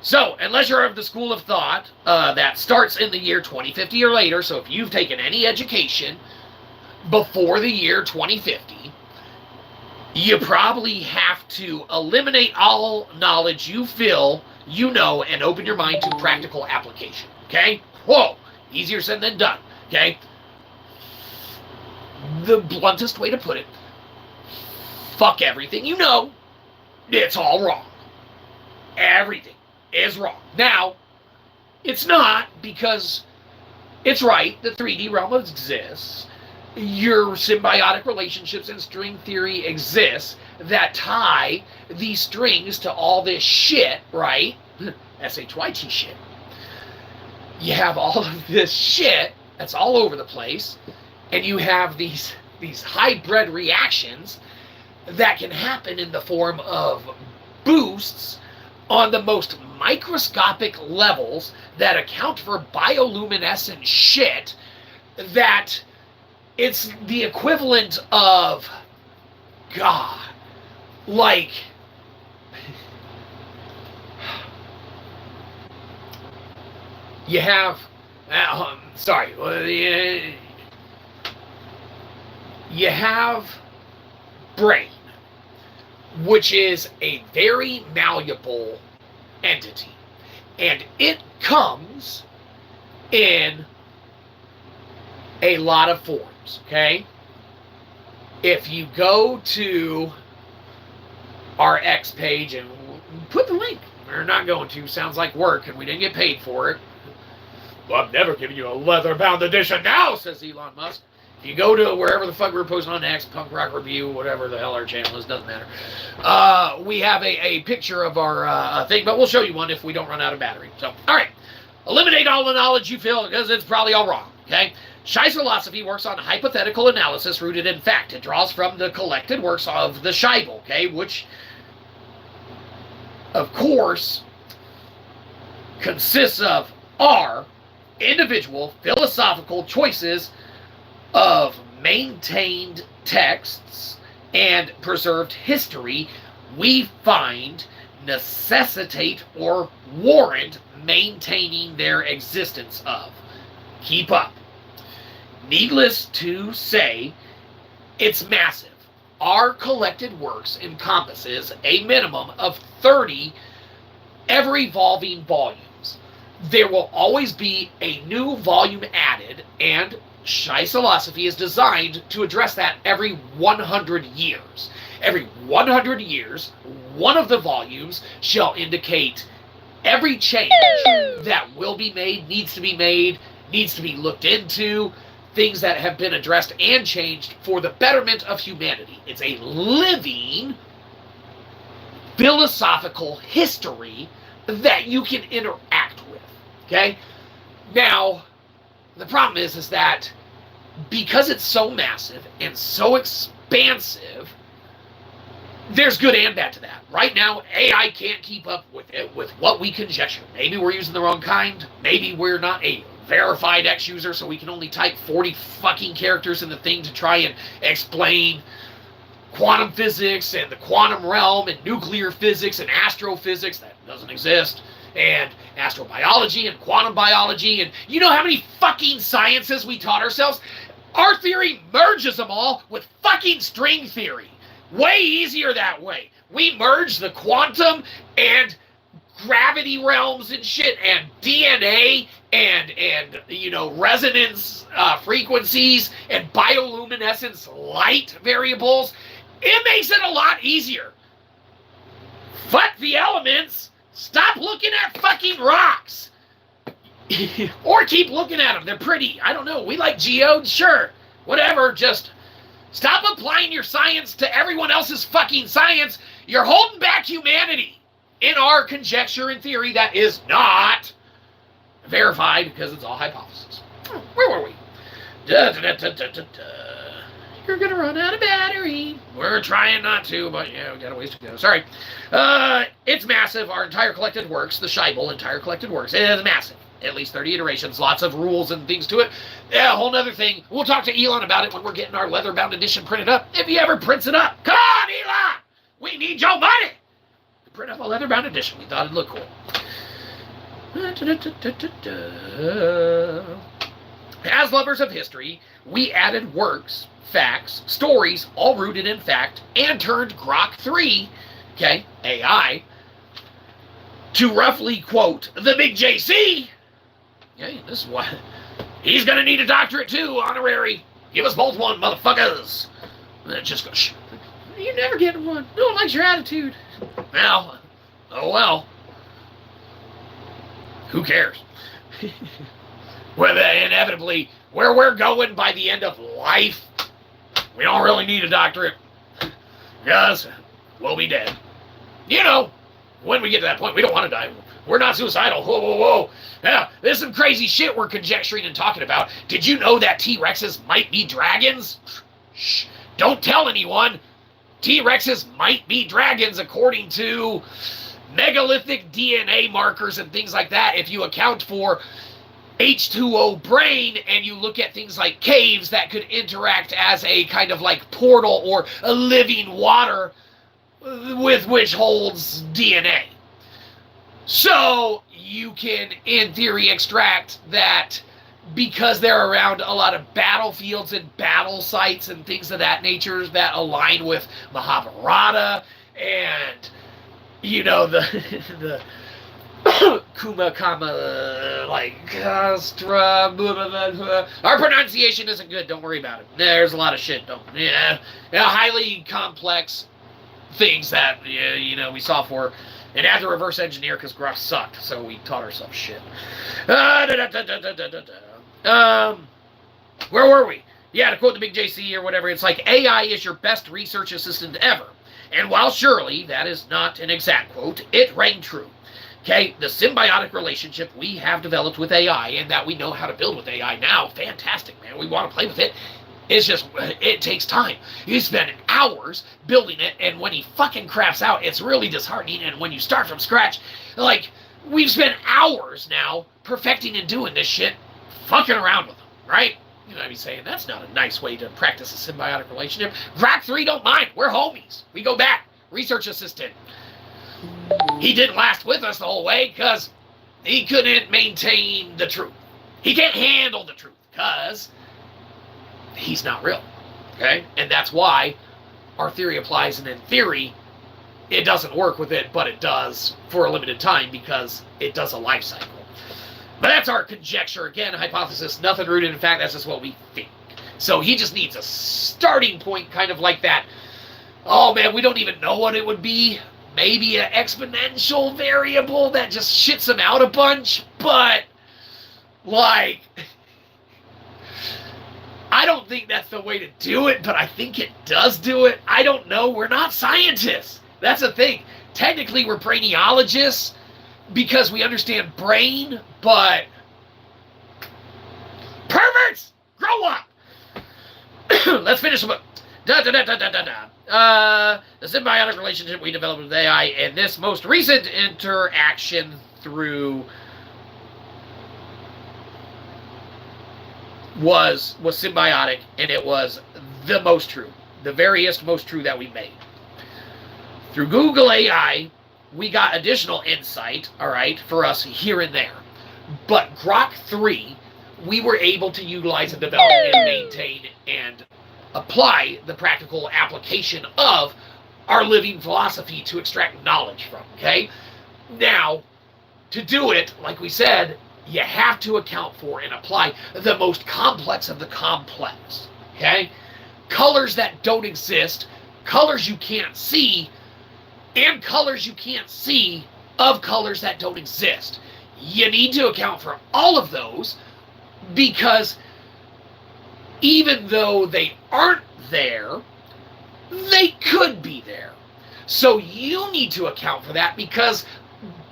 So, unless you're of the school of thought that starts in the year 2050 or later, so if you've taken any education before the year 2050, you probably have to eliminate all knowledge you feel you know and open your mind to practical application. Okay? Whoa! Easier said than done. Okay? The bluntest way to put it, fuck everything you know. It's all wrong. Everything is wrong. Now, it's not, because it's right. The 3D realm exists. Your symbiotic relationships and string theory exists that tie these strings to all this shit, right? SHYT shit. You have all of this shit that's all over the place, and you have these hybrid reactions that can happen in the form of boosts on the most microscopic levels that account for bioluminescent shit, that it's the equivalent of, God, like, you have, you have brain, which is a very malleable entity, and it comes in a lot of forms, okay? If you go to our X page and put the link, we're not going to, sounds like work, and we didn't get paid for it. Well, I'm never giving you a leather-bound edition now, says Elon Musk. If you go to wherever the fuck we're posting on X, Punk Rock Review, whatever the hell our channel is, doesn't matter. We have a picture of our thing, but we'll show you one if we don't run out of battery. So, all right. Eliminate all the knowledge you feel, because it's probably all wrong, okay? Shyzalosophy works on hypothetical analysis rooted in fact. It draws from the collected works of the Shybal, okay, which, of course, consists of our individual philosophical choices of maintained texts and preserved history we find necessitate or warrant maintaining their existence of. Keep up. Needless to say, it's massive. Our collected works encompasses a minimum of 30 ever-evolving volumes. There will always be a new volume added, and Shyzalosophy is designed to address that every 100 years. Every 100 years, one of the volumes shall indicate every change that will be made, needs to be looked into, things that have been addressed and changed for the betterment of humanity. It's a living philosophical history that you can interact with, okay? Now, the problem is that because it's so massive and so expansive, there's good and bad to that. Right now, AI can't keep up with it, with what we conjecture. Maybe we're using the wrong kind. Maybe we're not a verified X user, so we can only type 40 fucking characters in the thing to try and explain quantum physics and the quantum realm and nuclear physics and astrophysics that doesn't exist, and astrobiology and quantum biology, and you know how many fucking sciences we taught ourselves? Our theory merges them all with fucking string theory. Way easier that way. We merge the quantum and gravity realms and shit, and DNA and you know, resonance frequencies and bioluminescence light variables. It makes it a lot easier. Fuck the elements. Stop looking at fucking rocks. Or keep looking at them. They're pretty. I don't know. We like geodes. Sure. Whatever. Just stop applying your science to everyone else's fucking science. You're holding back humanity in our conjecture and theory that is not verified because it's all hypothesis. Where were we? You're going to run out of battery. We're trying not to, but yeah, we got a ways to go. Sorry. It's massive. Our entire collected works, the Shybal entire collected works, it is massive. At least 30 iterations, lots of rules and things to it. Yeah, a whole nother thing. We'll talk to Elon about it when we're getting our leather-bound edition printed up. If he ever prints it up. Come on, Elon! We need your money! To print up a leather-bound edition. We thought it'd look cool. As lovers of history, we added works, facts, stories, all rooted in fact, and turned Grok 3, okay, AI, to roughly quote the big JC. Okay, this is why he's gonna need a doctorate too, honorary. Give us both one, motherfuckers. And it just goes, you're never getting one. No one likes your attitude. Well, oh well. Who cares? Whether inevitably, where we're going by the end of life, we don't really need a doctorate. Because we'll be dead. You know, when we get to that point, we don't want to die. We're not suicidal. Whoa, whoa, whoa. Yeah, there's some crazy shit we're conjecturing and talking about. Did you know that T-Rexes might be dragons? Shh. Don't tell anyone. T-Rexes might be dragons according to megalithic DNA markers and things like that. If you account for H2O brain and you look at things like caves that could interact as a kind of like portal or a living water with which holds DNA. So you can, in theory, extract that because they're around a lot of battlefields and battle sites and things of that nature that align with Mahabharata and, you know, the Kumakama, like, Astra, blah, blah, blah, blah. Our pronunciation isn't good, don't worry about it. There's a lot of shit, highly complex things that, you know, we saw for, and had to reverse engineer because Grok sucked, so we taught ourselves shit. Where were we? Yeah, to quote the big JC or whatever, it's like AI is your best research assistant ever. And while surely that is not an exact quote, it rang true. Okay, the symbiotic relationship we have developed with AI and that we know how to build with AI now, fantastic, man. We want to play with it. It's just, it takes time. You spend hours building it, and when he fucking craps out, it's really disheartening. And when you start from scratch, like, we've spent hours now perfecting and doing this shit, fucking around with them, right? You know what I mean? Saying that's not a nice way to practice a symbiotic relationship. Grok 3 don't mind. We're homies. We go back. Research assistant. He didn't last with us the whole way because he couldn't maintain the truth. He can't handle the truth because he's not real. Okay? And that's why our theory applies, and in theory, it doesn't work with it, but it does for a limited time because it does a life cycle. But that's our conjecture. Again, hypothesis, nothing rooted in fact, that's just what we think. So he just needs a starting point, kind of like that. Oh man, we don't even know what it would be. Maybe an exponential variable that just shits him out a bunch, but like, I don't think that's the way to do it, but I think it does do it. I don't know. We're not scientists. That's the thing. Technically, we're brainiologists because we understand brain, but perverts, grow up. Let's finish the book. The symbiotic relationship we developed with AI and this most recent interaction through was symbiotic, and it was the most true, the veriest most true that we made. Through Google AI, we got additional insight, all right, for us here and there. But Grok 3, we were able to utilize and develop and maintain and apply the practical application of our living philosophy to extract knowledge from, okay? Now, to do it, like we said, you have to account for and apply the most complex of the complex, okay? Colors that don't exist, colors you can't see, and colors you can't see of colors that don't exist. You need to account for all of those because even though they aren't there, they could be there. So you need to account for that because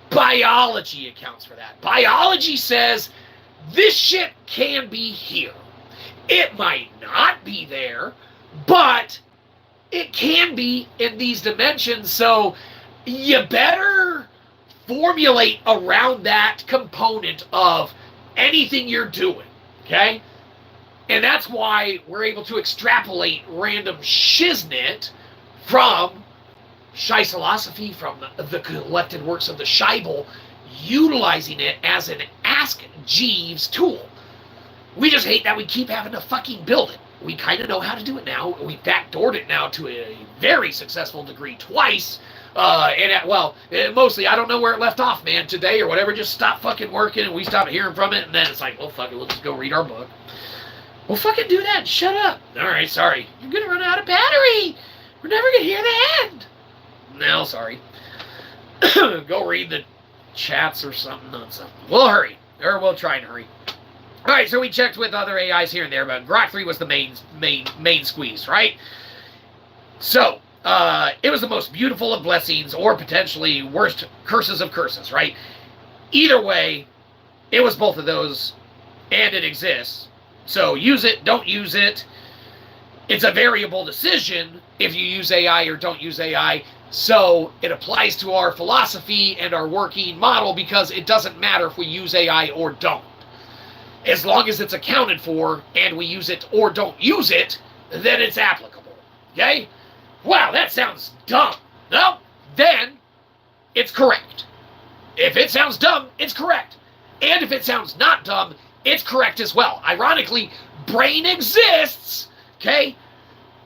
biology accounts for that. Biology says this shit can be here. It might not be there, but it can be in these dimensions, so you better formulate around that component of anything you're doing, okay? And that's why we're able to extrapolate random shiznit from Shyzalosophy, from the collected works of the Bible, utilizing it as an Ask Jeeves tool. We just hate that we keep having to fucking build it. We kind of know how to do it now. We backdoored it now to a very successful degree twice. Mostly, I don't know where it left off, man. Today or whatever, just stopped fucking working and we stopped hearing from it. And then it's like, well, fuck it, we'll just go read our book. Well, fucking do that and shut up. All right, sorry. You're going to run out of battery. We're never going to hear the end. No, sorry. Go read the chats or something. We'll hurry. Or we'll try and hurry. All right, so we checked with other AIs here and there, but Grok 3 was the main squeeze, right? So, it was the most beautiful of blessings, or potentially worst curses of curses, right? Either way, it was both of those, and it exists. So use it, don't use it. It's a variable decision if you use AI or don't use AI. So it applies to our philosophy and our working model because it doesn't matter if we use AI or don't. As long as it's accounted for and we use it or don't use it, then it's applicable. Okay? Wow, that sounds dumb. No, then it's correct. If it sounds dumb, it's correct. And if it sounds not dumb, it's correct as well. Ironically, brain exists. Okay?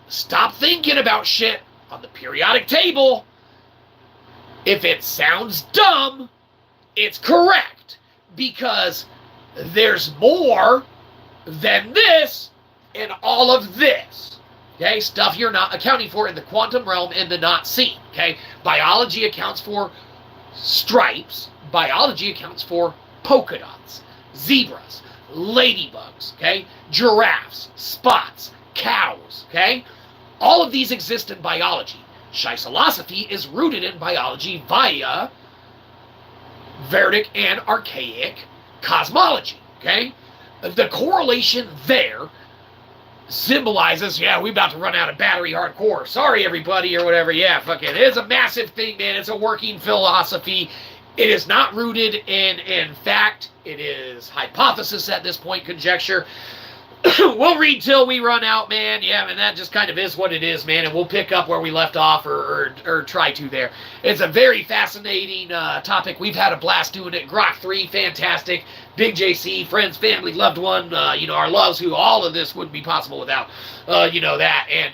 Stop thinking about shit on the periodic table. If it sounds dumb, it's correct. Because there's more than this in all of this. Okay? Stuff you're not accounting for in the quantum realm and the not seen. Okay? Biology accounts for stripes. Biology accounts for polka dots, zebras, ladybugs, okay? Giraffes, spots, cows, okay? All of these exist in biology. Shyzalosophy is rooted in biology via Vedic and archaic cosmology, okay? The correlation there symbolizes, yeah, we're about to run out of battery hardcore. Sorry, everybody, or whatever. Yeah, fuck it. It's a massive thing, man. It's a working philosophy. It is not rooted in fact. It is hypothesis at this point, conjecture. We'll read till we run out, man. Yeah, and that just kind of is what it is, man. And we'll pick up where we left off or try to there. It's a very fascinating topic. We've had a blast doing it. Grok 3, fantastic. Big JC, friends, family, loved one, our loves, who all of this wouldn't be possible without, that. And,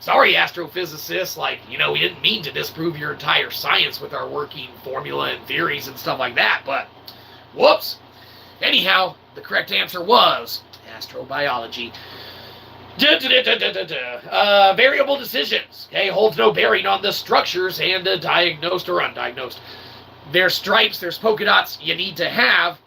sorry, astrophysicists, we didn't mean to disprove your entire science with our working formula and theories and stuff like that, but whoops. Anyhow, the correct answer was astrobiology. Variable decisions, okay, holds no bearing on the structures and diagnosed or undiagnosed. There's stripes, there's polka dots. You need to have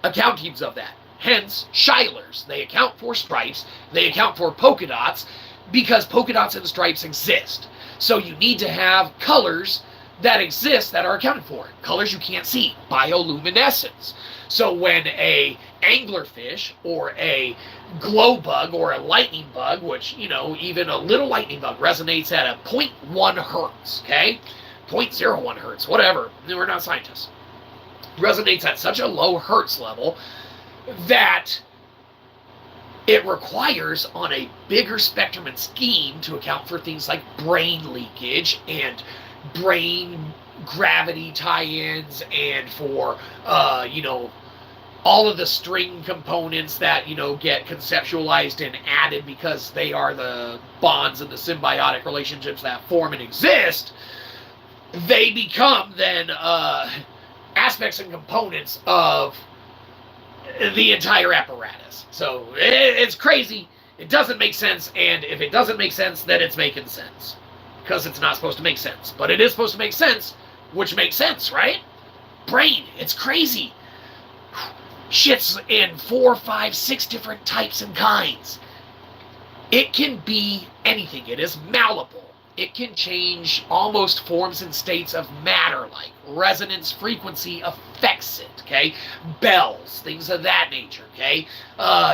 accountings of that. Hence, Shylers. They account for stripes, they account for polka dots, because polka dots and stripes exist. So you need to have colors that exist that are accounted for. Colors you can't see. Bioluminescence. So when a anglerfish or a glow bug or a lightning bug, which, even a little lightning bug resonates at a 0.1 hertz, okay? 0.01 hertz, whatever. We're not scientists. Resonates at such a low hertz level that it requires on a bigger spectrum and scheme to account for things like brain leakage and brain gravity tie-ins and for, all of the string components that, get conceptualized and added because they are the bonds and the symbiotic relationships that form and exist. They become then aspects and components of the entire apparatus. So it's crazy. It doesn't make sense. And if it doesn't make sense, then it's making sense. Because it's not supposed to make sense. But it is supposed to make sense, which makes sense, right? Brain, it's crazy. Shit's in 4, 5, 6 different types and kinds. It can be anything. It is malleable. It can change almost forms and states of matter, like resonance frequency affects it, okay? Bells, things of that nature, okay?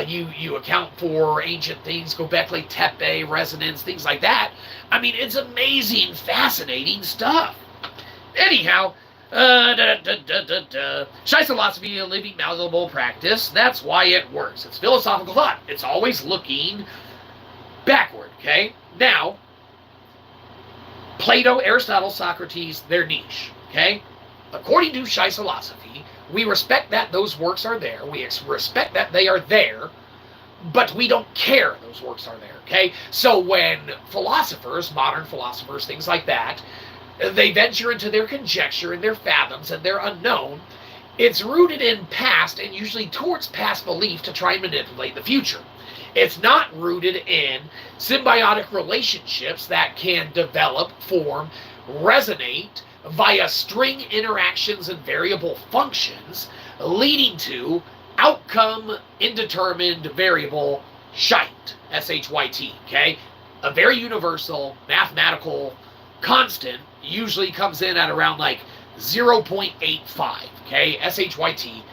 You account for ancient things, Göbekli Tepe, resonance, things like that. I mean, it's amazing, fascinating stuff. Anyhow, Shyzalosophy, a living, malleable practice. That's why it works. It's philosophical thought. It's always looking backward, okay? Now, Plato, Aristotle, Socrates, their niche, okay? According to Shyzalosophy, We respect that those works are there. We respect that they are there, but we don't care those works are there, okay? So when philosophers, modern philosophers, things like that, they venture into their conjecture and their fathoms and their unknown, it's rooted in past and usually towards past belief to try and manipulate the future. It's not rooted in symbiotic relationships that can develop, form, resonate via string interactions and variable functions, leading to outcome indeterminate variable Shyt, S-H-Y-T, okay? A very universal mathematical constant usually comes in at around like 0.85, okay? S-H-Y-T.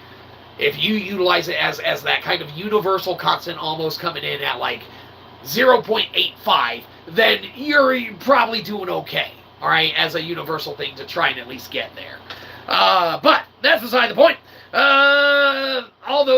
If you utilize it as that kind of universal constant almost coming in at like 0.85, then you're probably doing okay, all right, as a universal thing to try and at least get there. But that's beside the point. All those